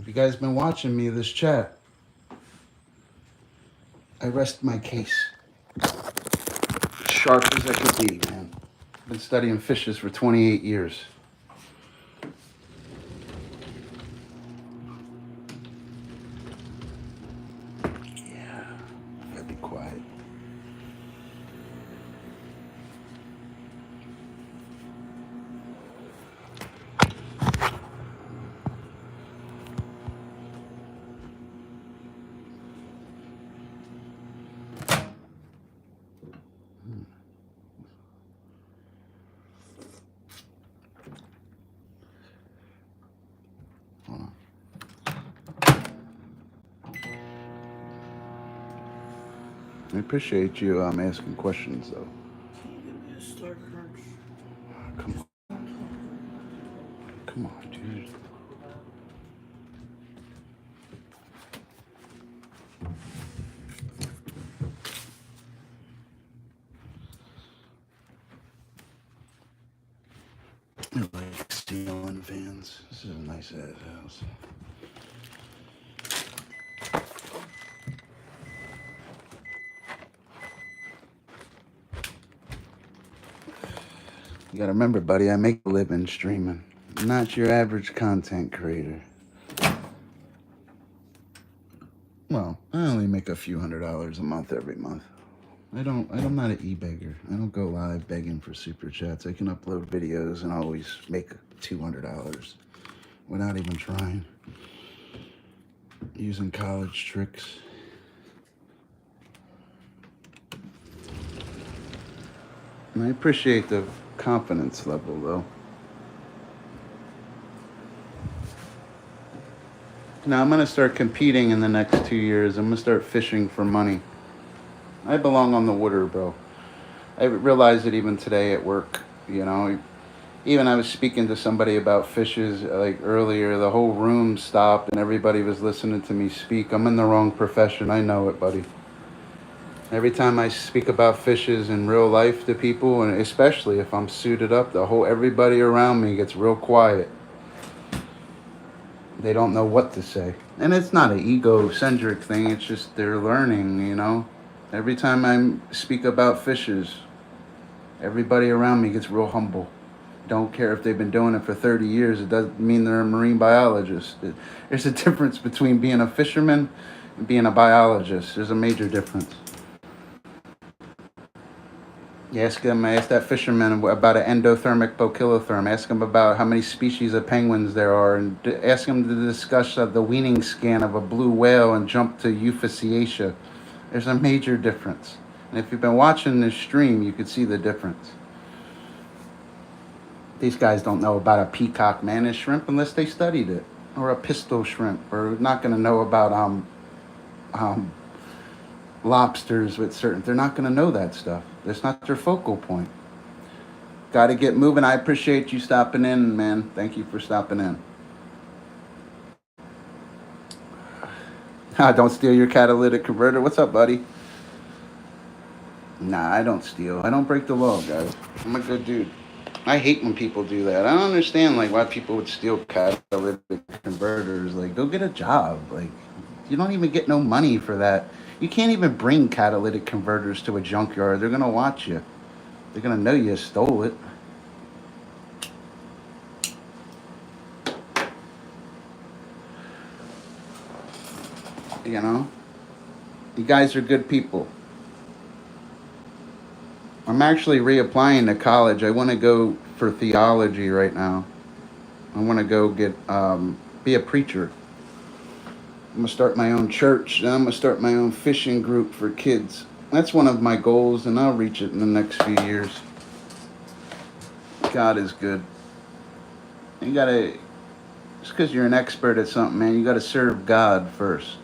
If you guys been watching me this chat, I rest my case. Sharp as I could be, man. I've been studying fishes for 28 years. Yeah, gotta be quiet. I appreciate you asking questions, though. Come on. Come on, dude. I like ceiling fans. This is a nice ass house. You gotta remember, buddy, I make a living streaming. I'm not your average content creator. Well, I only make a few $100s a month every month. I'm not an e-beggar. I don't go live begging for super chats. I can upload videos and always make $200 without even trying. Using college tricks. And I appreciate the confidence level, though. Now, I'm going to start competing in the next 2 years. I'm going to start fishing for money. I belong on the water, bro. I realized it even today at work, you know. Even I was speaking to somebody about fishes, like, earlier. The whole room stopped and everybody was listening to me speak. I'm in the wrong profession. I know it, buddy. Every time I speak about fishes in real life to people, and especially if I'm suited up, everybody around me gets real quiet. They don't know what to say. And it's not an egocentric thing, it's just they're learning, you know. Every time I speak about fishes, everybody around me gets real humble. Don't care if they've been doing it for 30 years. It doesn't mean they're a marine biologist. There's a difference between being a fisherman and being a biologist. There's a major difference. You ask that fisherman about an endothermic poikilotherm. Ask him about how many species of penguins there are, and ask him to discuss the weaning scan of a blue whale and jump to Euphasiaceae. There's a major difference. And if you've been watching this stream, you could see the difference. These guys don't know about a peacock mantis shrimp unless they studied it, or a pistol shrimp, or not going to know about lobsters with certain. They're not going to know that stuff. That's not their focal point. Got to get moving. I appreciate you stopping in, man. Thank you for stopping in. Don't steal your catalytic converter. What's up, buddy? Nah, I don't steal. I don't break the law, guys. I'm a good dude. I hate when people do that. I don't understand why people would steal catalytic converters. Go get a job. You don't even get no money for that. You can't even bring catalytic converters to a junkyard. They're gonna watch you. They're gonna know you stole it. You know? You guys are good people. I'm actually reapplying to college. I want to go for theology right now. I want to go be a preacher. I'm going to start my own church. Then I'm going to start my own fishing group for kids. That's one of my goals, and I'll reach it in the next few years. God is good. You got to, just because you're an expert at something, man, you got to serve God first.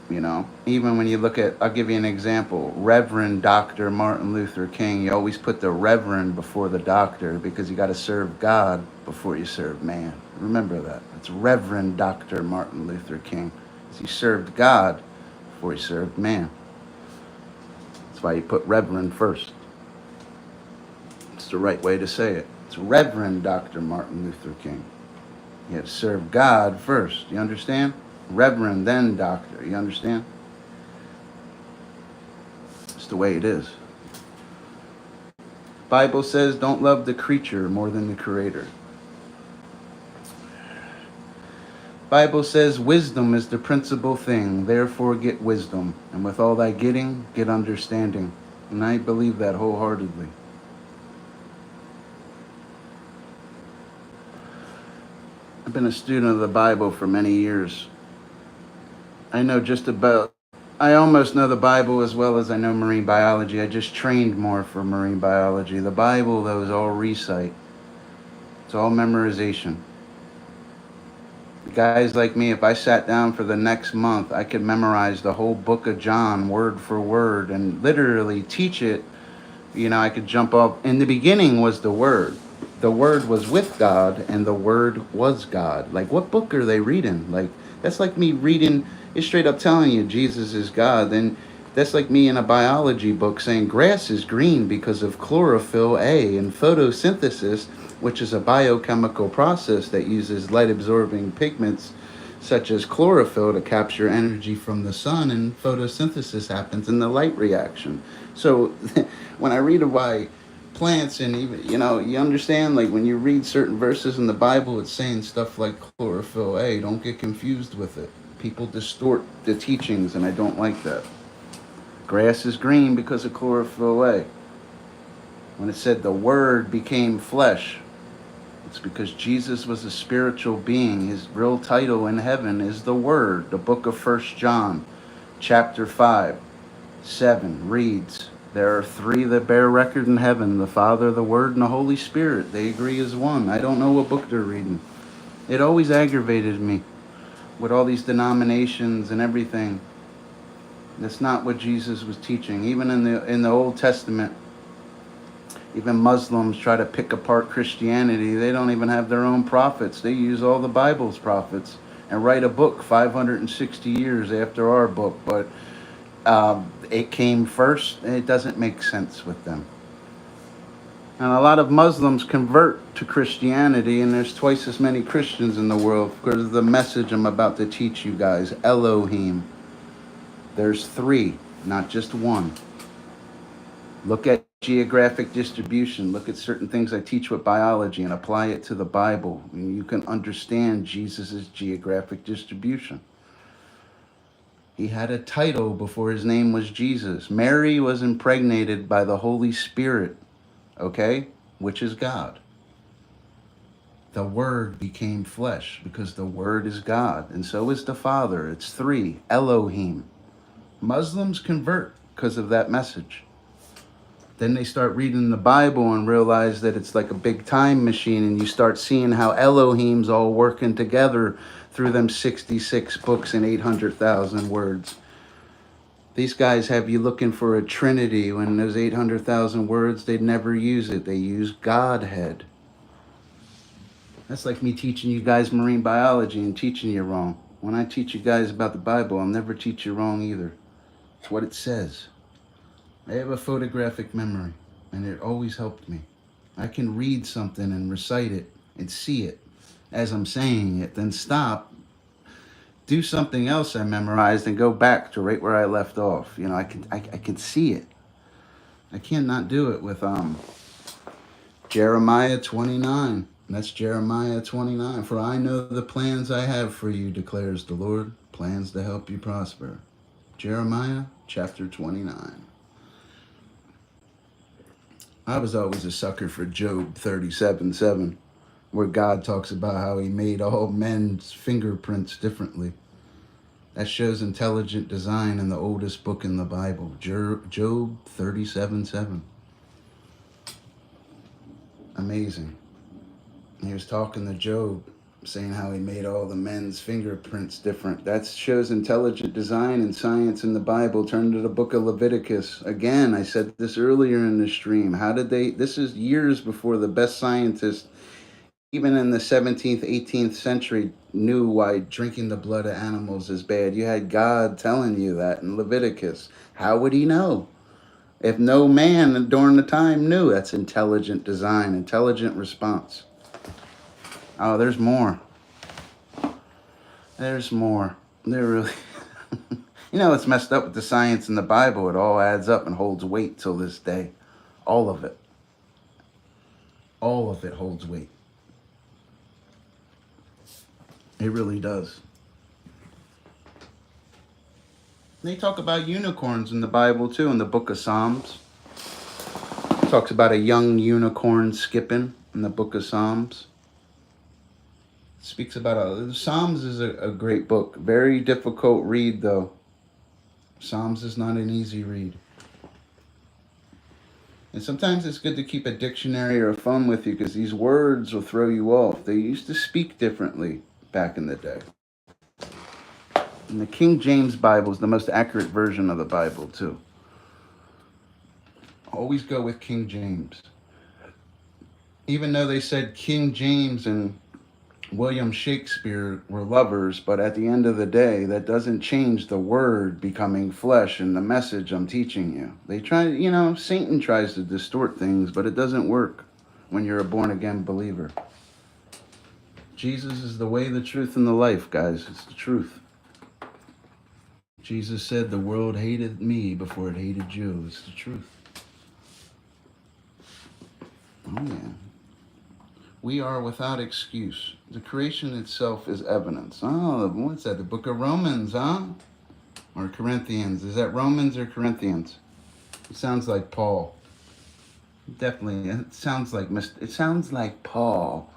You know, even when you look at, I'll give you an example, Reverend Dr. Martin Luther King, you always put the Reverend before the doctor because you got to serve God before you serve man. Remember that. It's Reverend Dr. Martin Luther King. He served God before he served man. That's why you put Reverend first. It's the right way to say it. It's Reverend Dr. Martin Luther King. You have to serve God first. You understand? Reverend, then doctor. You understand? It's the way it is. Bible says don't love the creature more than the creator. Bible says wisdom is the principal thing, therefore get wisdom. And with all thy getting, get understanding. And I believe that wholeheartedly. I've been a student of the Bible for many years. I almost know the Bible as well as I know marine biology. I just trained more for marine biology. The Bible, though, is all recite. It's all memorization. Guys like me, if I sat down for the next month, I could memorize the whole book of John word for word and literally teach it. You know, I could jump up. In the beginning was the Word. The Word was with God, and the Word was God. What book are they reading? That's like me reading, it's straight up telling you Jesus is God. Then that's like me in a biology book saying grass is green because of chlorophyll A and photosynthesis, which is a biochemical process that uses light-absorbing pigments such as chlorophyll to capture energy from the sun, and photosynthesis happens in the light reaction. So when I read why plants, and even, you understand, when you read certain verses in the Bible, it's saying stuff like chlorophyll A. Don't get confused with it. People distort the teachings, and I don't like that. Grass is green because of chlorophyll A. When it said the Word became flesh, it's because Jesus was a spiritual being. His real title in heaven is the Word. The book of 1 John, chapter 5, 7 reads, there are three that bear record in heaven, the Father, the Word, and the Holy Spirit. They agree as one. I don't know what book they're reading. It always aggravated me with all these denominations and everything. That's not what Jesus was teaching. Even in the Old Testament, even Muslims try to pick apart Christianity. They don't even have their own prophets. They use all the Bible's prophets and write a book 560 years after our book. But it came first. It doesn't make sense with them. And a lot of Muslims convert to Christianity, and there's twice as many Christians in the world because of the message I'm about to teach you guys. Elohim. There's three, not just one. Look at geographic distribution. Look at certain things I teach with biology and apply it to the Bible. And you can understand Jesus' geographic distribution. He had a title before his name was Jesus. Mary was impregnated by the Holy Spirit, okay, which is God. The Word became flesh because the Word is God, and so is the Father. It's three, Elohim. Muslims convert because of that message. Then they start reading the Bible and realize that it's like a big time machine, and you start seeing how Elohim's all working together through them 66 books and 800,000 words. These guys have you looking for a trinity when those 800,000 words, they'd never use it. They use Godhead. That's like me teaching you guys marine biology and teaching you wrong. When I teach you guys about the Bible, I'll never teach you wrong either. It's what it says. I have a photographic memory, and it always helped me. I can read something and recite it and see it as I'm saying it, then stop, do something else I memorized, and go back to right where I left off. You know, I can see it. I cannot do it with Jeremiah 29. That's Jeremiah 29. For I know the plans I have for you, declares the Lord, plans to help you prosper. Jeremiah chapter 29. I was always a sucker for Job 37:7, where God talks about how he made all men's fingerprints differently. That shows intelligent design in the oldest book in the Bible, Job 37:7. Amazing. He was talking to Job, saying how he made all the men's fingerprints different. That shows intelligent design and science in the Bible. Turn to the book of Leviticus. Again, I said this earlier in the stream. How did they, this is years before the best scientists, even in the 17th, 18th century, knew why drinking the blood of animals is bad. You had God telling you that in Leviticus. How would he know? If no man during the time knew. That's intelligent design, intelligent response. Oh, there's more. There's more. There really... You know, it's messed up with the science in the Bible. It all adds up and holds weight till this day. All of it. All of it holds weight. It really does. They talk about unicorns in the Bible too, in the book of Psalms. It talks about a young unicorn skipping in the book of Psalms. It speaks about Psalms is a great book. Very difficult read though. Psalms is not an easy read. And sometimes it's good to keep a dictionary or a phone with you because these words will throw you off. They used to speak differently back in the day. And the King James Bible is the most accurate version of the Bible too. Always go with King James. Even though they said King James and William Shakespeare were lovers, but at the end of the day, that doesn't change the word becoming flesh and the message I'm teaching you. They try, you know, Satan tries to distort things, but it doesn't work when you're a born-again believer. Jesus is the way, the truth, and the life, guys. It's the truth. Jesus said the world hated me before it hated you. It's the truth. Oh, yeah. We are without excuse. The creation itself is evidence. Oh, what's that? The book of Romans, huh? Or Corinthians. Is that Romans or Corinthians? It sounds like Paul. Definitely. It sounds like Paul.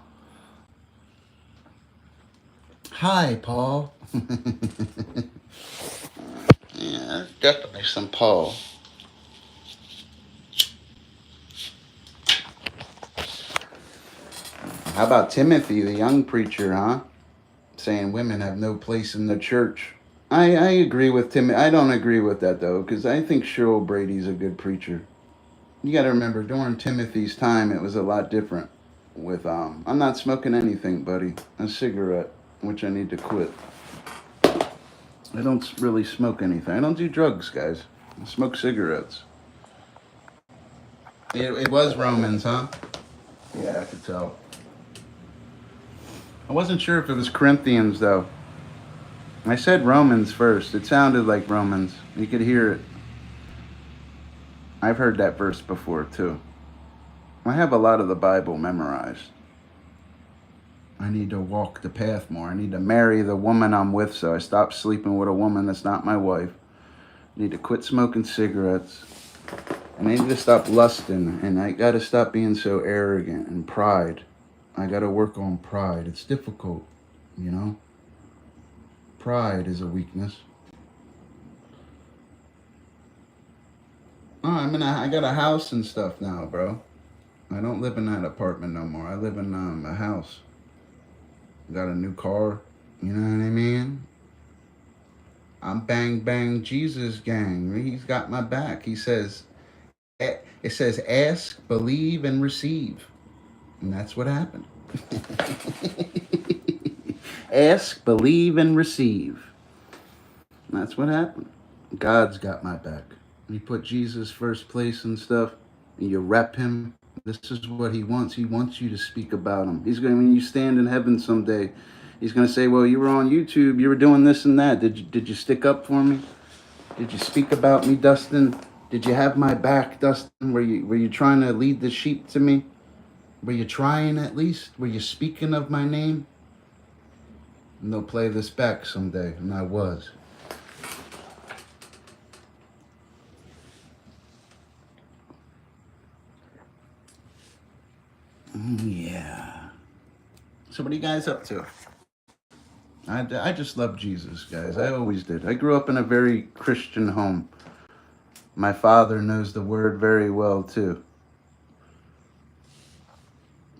Hi, Paul. Yeah, definitely some Paul. How about Timothy, the young preacher, huh? Saying women have no place in the church. I agree with Timothy. I don't agree with that, though, because I think Cheryl Brady's a good preacher. You got to remember, during Timothy's time, it was a lot different. With, I'm not smoking anything, buddy. A cigarette, which I need to quit. I don't really smoke anything. I don't do drugs, guys. I smoke cigarettes. It was Romans, huh? Yeah, I could tell. I wasn't sure if it was Corinthians, though. I said Romans first. It sounded like Romans. You could hear it. I've heard that verse before, too. I have a lot of the Bible memorized. I need to walk the path more. I need to marry the woman I'm with, so I stop sleeping with a woman that's not my wife. I need to quit smoking cigarettes. And I need to stop lusting. And I got to stop being so arrogant and pride. I got to work on pride. It's difficult, you know? Pride is a weakness. Oh, I got a house and stuff now, bro. I don't live in that apartment no more. I live in a house. Got a new car. You know what I mean? I'm bang bang Jesus gang. He's got my back. He says, it says ask, believe, and receive. And that's what happened. Ask, believe, and receive. And that's what happened. God's got my back. You put Jesus first place and stuff, and you rep him. This is what he wants. He wants you to speak about him. He's going to, when you stand in heaven someday, he's going to say, well, you were on YouTube. You were doing this and that. Did you stick up for me? Did you speak about me, Dustin? Did you have my back, Dustin? Were you trying to lead the sheep to me? Were you trying at least? Were you speaking of my name? And they'll play this back someday, and I was. Yeah. So what are you guys up to? I just love Jesus, guys. I always did. I grew up in a very Christian home. My father knows the word very well, too.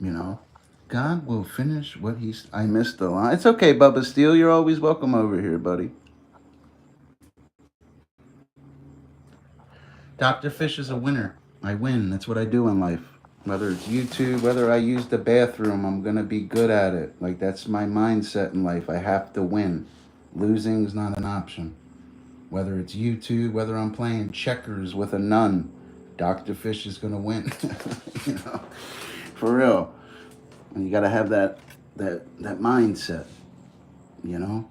You know, God will finish what he's... I missed the line. It's okay, Bubba Steele. You're always welcome over here, buddy. Dr. Fish is a winner. I win. That's what I do in life. Whether it's YouTube, whether I use the bathroom, I'm going to be good at it. Like, that's my mindset in life. I have to win. Losing's not an option. Whether it's YouTube, whether I'm playing checkers with a nun, Dr. Fish is going to win. You know, for real. And you got to have that mindset, you know?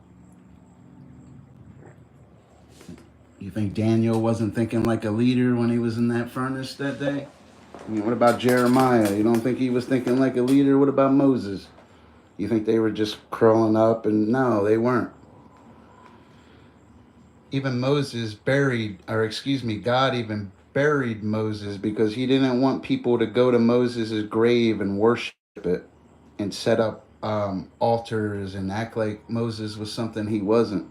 You think Daniel wasn't thinking like a leader when he was in that furnace that day? I mean, what about Jeremiah? You don't think he was thinking like a leader? What about Moses? You think they were just curling up? And no, they weren't. Even Moses God even buried Moses because he didn't want people to go to Moses' grave and worship it and set up altars and act like Moses was something he wasn't.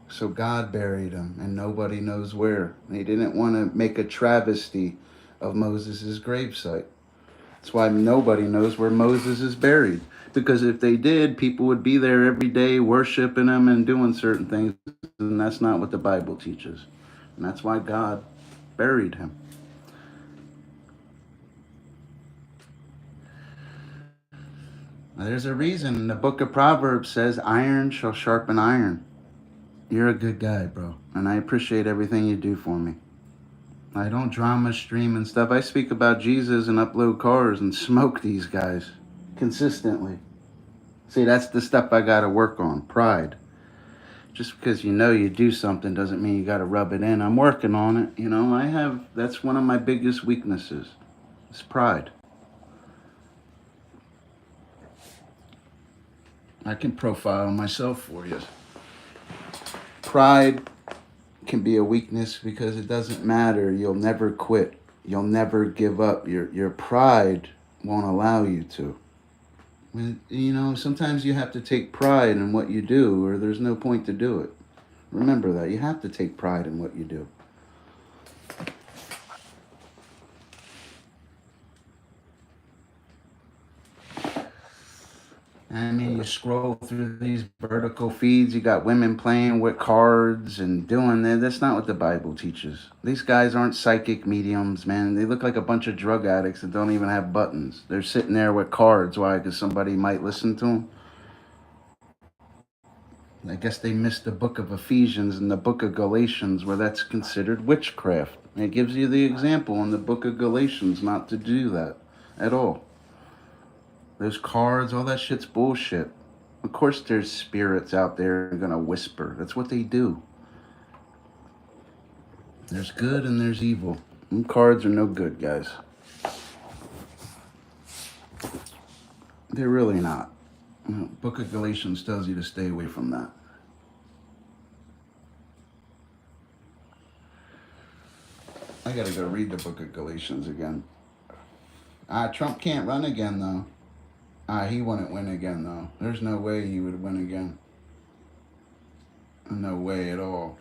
So God buried him, and nobody knows where. And he didn't want to make a travesty of Moses' gravesite. That's why nobody knows where Moses is buried. Because if they did, people would be there every day worshiping him and doing certain things. And that's not what the Bible teaches. And that's why God buried him. Now, there's a reason the book of Proverbs says, iron shall sharpen iron. You're a good guy, bro. And I appreciate everything you do for me. I don't drama stream and stuff. I speak about Jesus and upload cars and smoke these guys consistently. See, that's the stuff I got to work on. Pride. Just because you know you do something doesn't mean you got to rub it in. I'm working on it. You know, that's one of my biggest weaknesses. It's pride. I can profile myself for you. Pride can be a weakness because it doesn't matter. You'll never quit. You'll never give up. Your pride won't allow you to. You know, sometimes you have to take pride in what you do or there's no point to do it. Remember that. You have to take pride in what you do. I mean, you scroll through these vertical feeds, you got women playing with cards and doing that. That's not what the Bible teaches. These guys aren't psychic mediums, man. They look like a bunch of drug addicts that don't even have buttons. They're sitting there with cards. Why? Because somebody might listen to them. I guess they missed the book of Ephesians and the book of Galatians where that's considered witchcraft. It gives you the example in the book of Galatians not to do that at all. Those cards, all that shit's bullshit. Of course there's spirits out there who are gonna whisper. That's what they do. There's good and there's evil. And cards are no good, guys. They're really not. Book of Galatians tells you to stay away from that. I gotta go read the book of Galatians again. Trump can't run again, though. He wouldn't win again, though. There's no way he would win again. No way at all.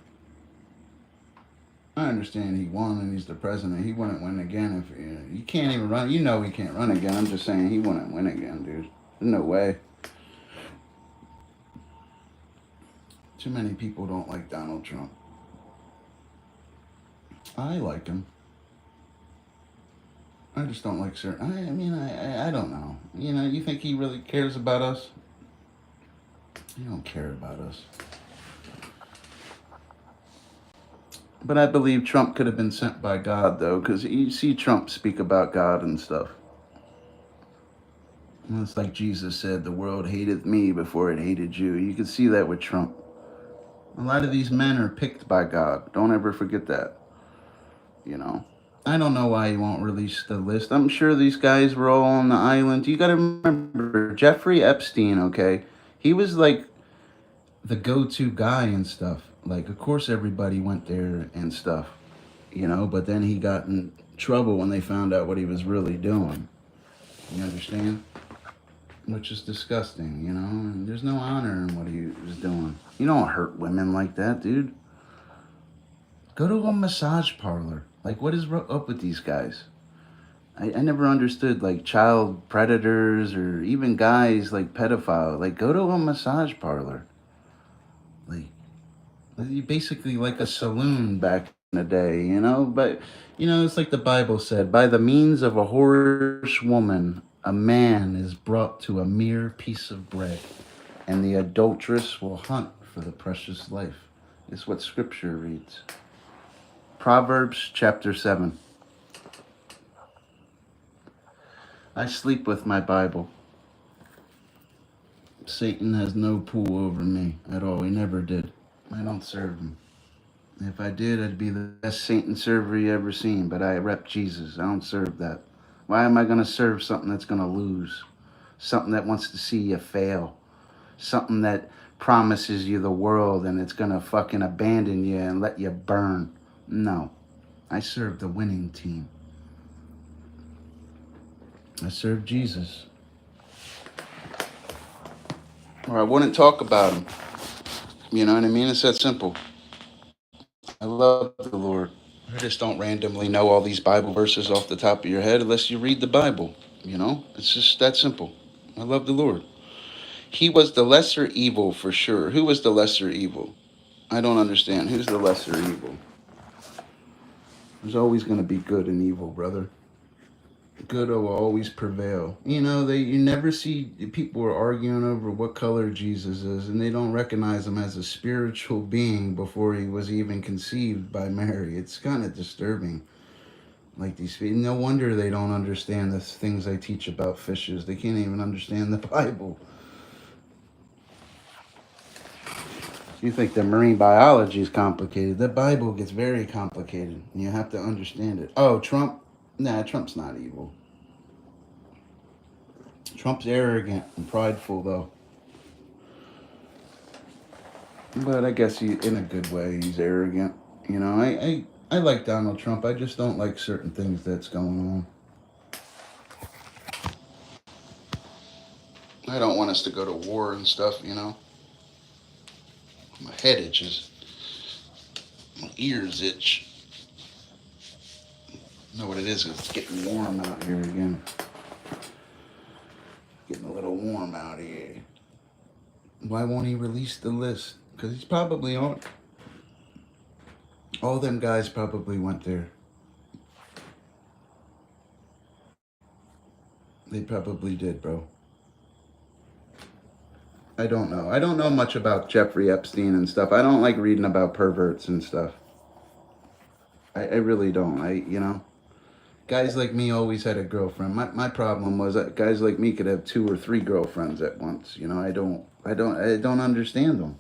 I understand he won and he's the president. He wouldn't win again if he can't even run. You know he can't run again. I'm just saying he wouldn't win again, dude. There's no way. Too many people don't like Donald Trump. I like him. I just don't like certain. I don't know. You know, you think he really cares about us? He don't care about us. But I believe Trump could have been sent by God, though, because you see Trump speak about God and stuff. And it's like Jesus said, the world hated me before it hated you. You can see that with Trump. A lot of these men are picked by God. Don't ever forget that. You know. I don't know why he won't release the list. I'm sure these guys were all on the island. You got to remember, Jeffrey Epstein, okay? He was like the go-to guy and stuff. Like, of course everybody went there and stuff, you know, but then he got in trouble when they found out what he was really doing. You understand? Which is disgusting, you know, and there's no honor in what he was doing. You don't hurt women like that, dude. Go to a massage parlor. Like, what is up with these guys? I never understood, like, child predators or even guys, like, pedophile. Like, go to a massage parlor. Like, basically like a saloon back in the day, you know? But, you know, it's like the Bible said, by the means of a whorish woman, a man is brought to a mere piece of bread, and the adulteress will hunt for the precious life. It's what Scripture reads. Proverbs chapter 7. I sleep with my Bible. Satan has no pull over me at all. He never did. I don't serve him. If I did, I'd be the best Satan server you ever seen, but I rep Jesus. I don't serve that. Why am I going to serve something that's going to lose? Something that wants to see you fail. Something that promises you the world and it's going to fucking abandon you and let you burn. No. I serve the winning team. I serve Jesus. Or I wouldn't talk about him. You know what I mean? It's that simple. I love the Lord. I just don't randomly know all these Bible verses off the top of your head unless you read the Bible. You know? It's just that simple. I love the Lord. He was the lesser evil for sure. Who was the lesser evil? I don't understand. Who's the lesser evil? There's always going to be good and evil, brother. Good will always prevail. You know, you never see people are arguing over what color Jesus is, and they don't recognize him as a spiritual being before he was even conceived by Mary. It's kind of disturbing. Like these people, no wonder they don't understand the things I teach about fishes. They can't even understand the Bible. You think the marine biology is complicated. The Bible gets very complicated. You have to understand it. Oh, Trump? Nah, Trump's not evil. Trump's arrogant and prideful, though. But I guess in a good way, he's arrogant. You know, I like Donald Trump. I just don't like certain things that's going on. I don't want us to go to war and stuff, you know. My head itches. My ears itch. You know what it is? It's getting warm out here again. Getting a little warm out here. Why won't he release the list? Because he's probably on. All them guys probably went there. They probably did, bro. I don't know. I don't know much about Jeffrey Epstein and stuff. I don't like reading about perverts and stuff. I really don't. You know, guys like me always had a girlfriend. My problem was that guys like me could have 2 or 3 girlfriends at once. You know, I don't understand them.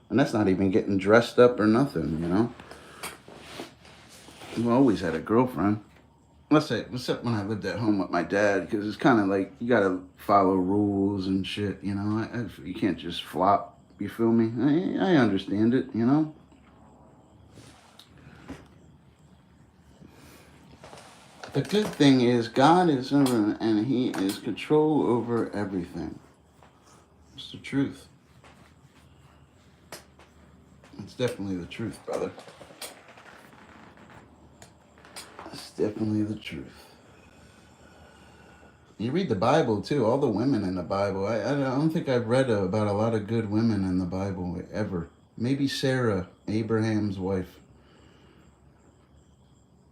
And that's not even getting dressed up or nothing, you know. I always had a girlfriend. let's say, except when I lived at home with my dad, because it's kind of like you gotta follow rules and shit. You know, you can't just flop. You feel me? I understand it. You know. The good thing is God is over, and He is control over everything. It's the truth. It's definitely the truth, brother. It's definitely the truth. You read the Bible too. All the women in the Bible. I don't think I've read about a lot of good women in the Bible ever. Maybe Sarah, Abraham's wife.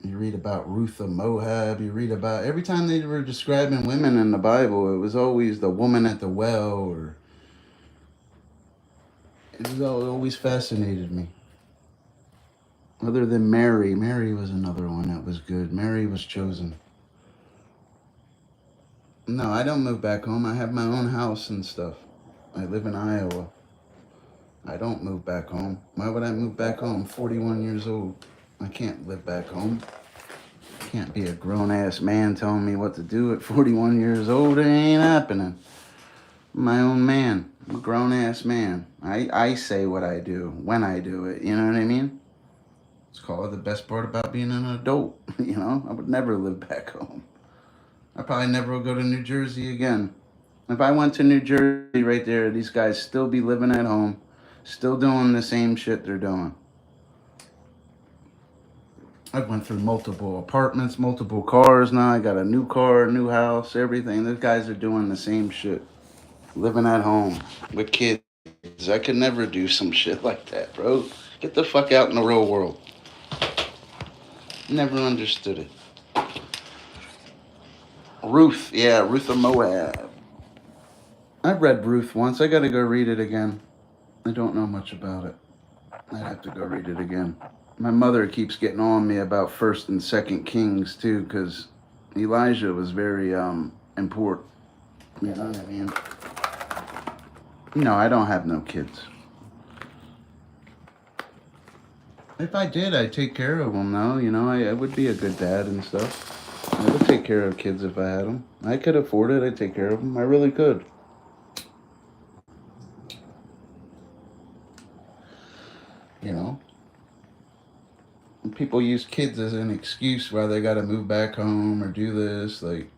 You read about Ruth of Moab. You read about every time they were describing women in the Bible, it was always the woman at the well, or it was always fascinated me. Other than Mary, Mary was another one that was good. Mary was chosen. No, I don't move back home. I have my own house and stuff. I live in Iowa. I don't move back home. Why would I move back home? I'm 41 years old. I can't live back home. Can't be a grown-ass man telling me what to do at 41 years old. It ain't happening. I'm my own man. I'm a grown-ass man. I say what I do when I do it. You know what I mean? It's called the best part about being an adult. You know? I would never live back home. I probably never will go to New Jersey again. If I went to New Jersey right there, these guys still be living at home, still doing the same shit they're doing. I've went through multiple apartments, multiple cars now. I got a new car, new house, everything. Those guys are doing the same shit. Living at home with kids. I could never do some shit like that, bro. Get the fuck out in the real world. Never understood it. Ruth, yeah, Ruth of Moab. I read Ruth once. I gotta go read it again. I don't know much about it. I'd have to go read it again. My mother keeps getting on me about First and Second Kings too, because Elijah was very important. You know what I mean? No, I don't have no kids. If I did, I'd take care of them, though. You know, I would be a good dad and stuff. I would take care of kids if I had them. I could afford it. I'd take care of them. I really could. You know? People use kids as an excuse why they got to move back home or do this. Like,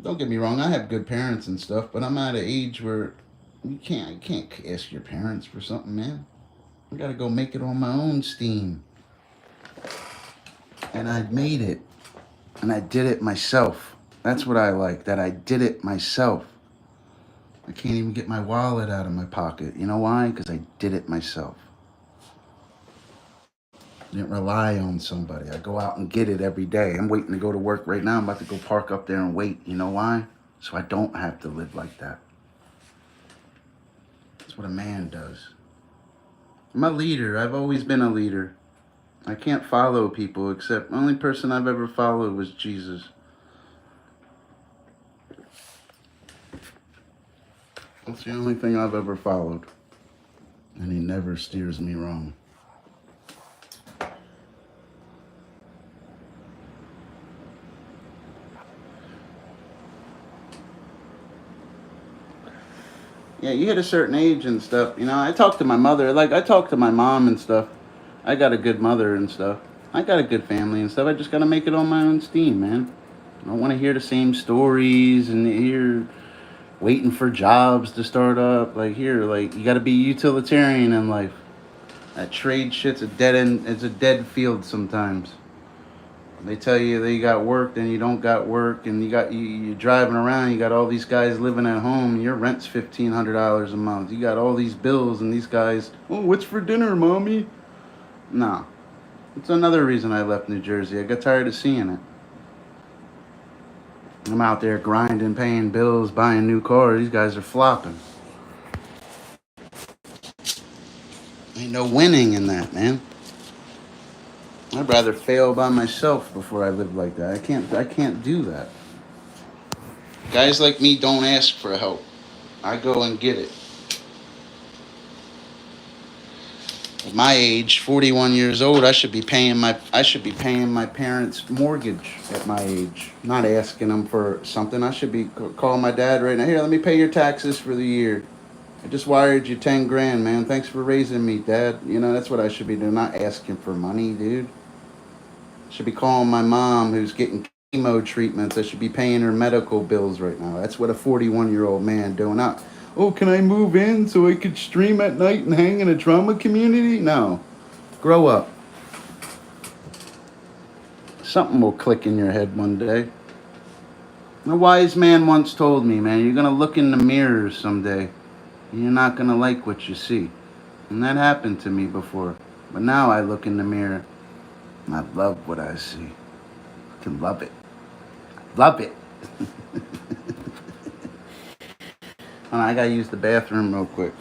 don't get me wrong. I have good parents and stuff, but I'm at an age where you can't ask your parents for something, man. I got to go make it on my own steam. And I made it. And I did it myself. That's what I like, that I did it myself. I can't even get my wallet out of my pocket. You know why? Because I did it myself. I didn't rely on somebody. I go out and get it every day. I'm waiting to go to work right now. I'm about to go park up there and wait. You know why? So I don't have to live like that. That's what a man does. I'm a leader. I've always been a leader. I can't follow people except the only person I've ever followed was Jesus. That's the only thing I've ever followed. And he never steers me wrong. Yeah, you hit a certain age and stuff. You know, I talk to my mother. Like, I talk to my mom and stuff. I got a good mother and stuff. I got a good family and stuff. I just got to make it on my own steam, man. I don't want to hear the same stories and hear waiting for jobs to start up. Like, here, like, you got to be utilitarian in life. That trade shit's a dead end. It's a dead field sometimes. They tell you that you got work, then you don't got work, and you're driving around. You got all these guys living at home. And your rent's $1,500 a month. You got all these bills, and these guys. Oh, what's for dinner, mommy? No, it's another reason I left New Jersey. I got tired of seeing it. I'm out there grinding, paying bills, buying new cars. These guys are flopping. Ain't no winning in that, man. I'd rather fail by myself before I live like that. I can't do that. Guys like me don't ask for help. I go and get it. At my age, 41 years old, I should be paying my parents' mortgage at my age. Not asking them for something. I should be calling my dad right now. Here, let me pay your taxes for the year. I just wired you 10 grand, man. Thanks for raising me, Dad. You know, that's what I should be doing. Not asking for money, dude. Should be calling my mom who's getting chemo treatments. I should be paying her medical bills right now. That's what a 41-year-old man doing. Not, oh, can I move in so I could stream at night and hang in a trauma community? No. Grow up. Something will click in your head one day. A wise man once told me, man, you're going to look in the mirror someday and you're not going to like what you see. And that happened to me before. But now I look in the mirror and I love what I see. I can love it. Love it. Hold on, I gotta use the bathroom real quick.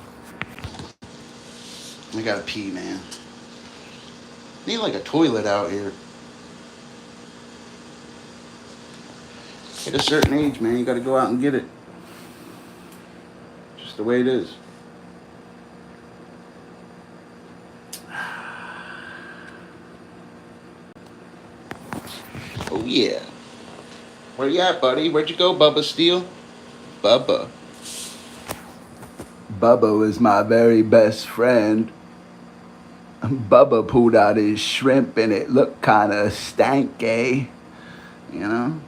I gotta pee, man. Need like a toilet out here. At a certain age, man, you gotta go out and get it. Just the way it is. Oh yeah. Where you at, buddy? Where'd you go, Bubba Steele? Bubba. Bubba was my very best friend. Bubba pulled out his shrimp and it looked kind of stanky, you know?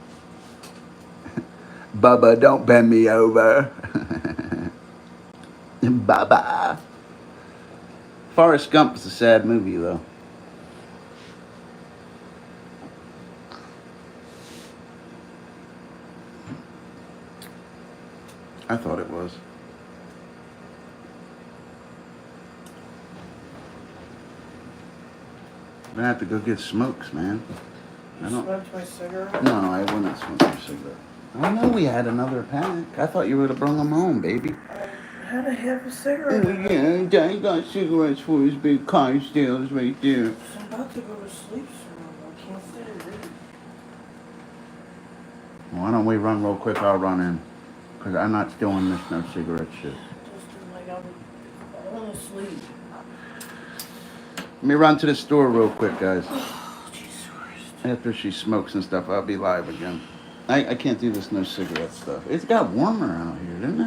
Bubba, don't bend me over. Bubba. Forrest Gump is a sad movie, though. I thought it was. I'm gonna have to go get smokes, man. You smoked my cigarette? No, I wouldn't smoke your cigarette. I know we had another pack. I thought you would have brought them home, baby. I had to have a cigarette. Oh, yeah, Daddy got cigarettes for his big Clydesdales right there. I'm about to go to sleep soon. I can't stay and read. Well, why don't we run real quick? I'll run in. Because I'm not doing this no cigarette shit. Just like I want to sleep. Let me run to the store real quick, guys. Oh, Jesus Christ. After she smokes and stuff, I'll be live again. I can't do this no cigarette stuff. It's got warmer out here, didn't it?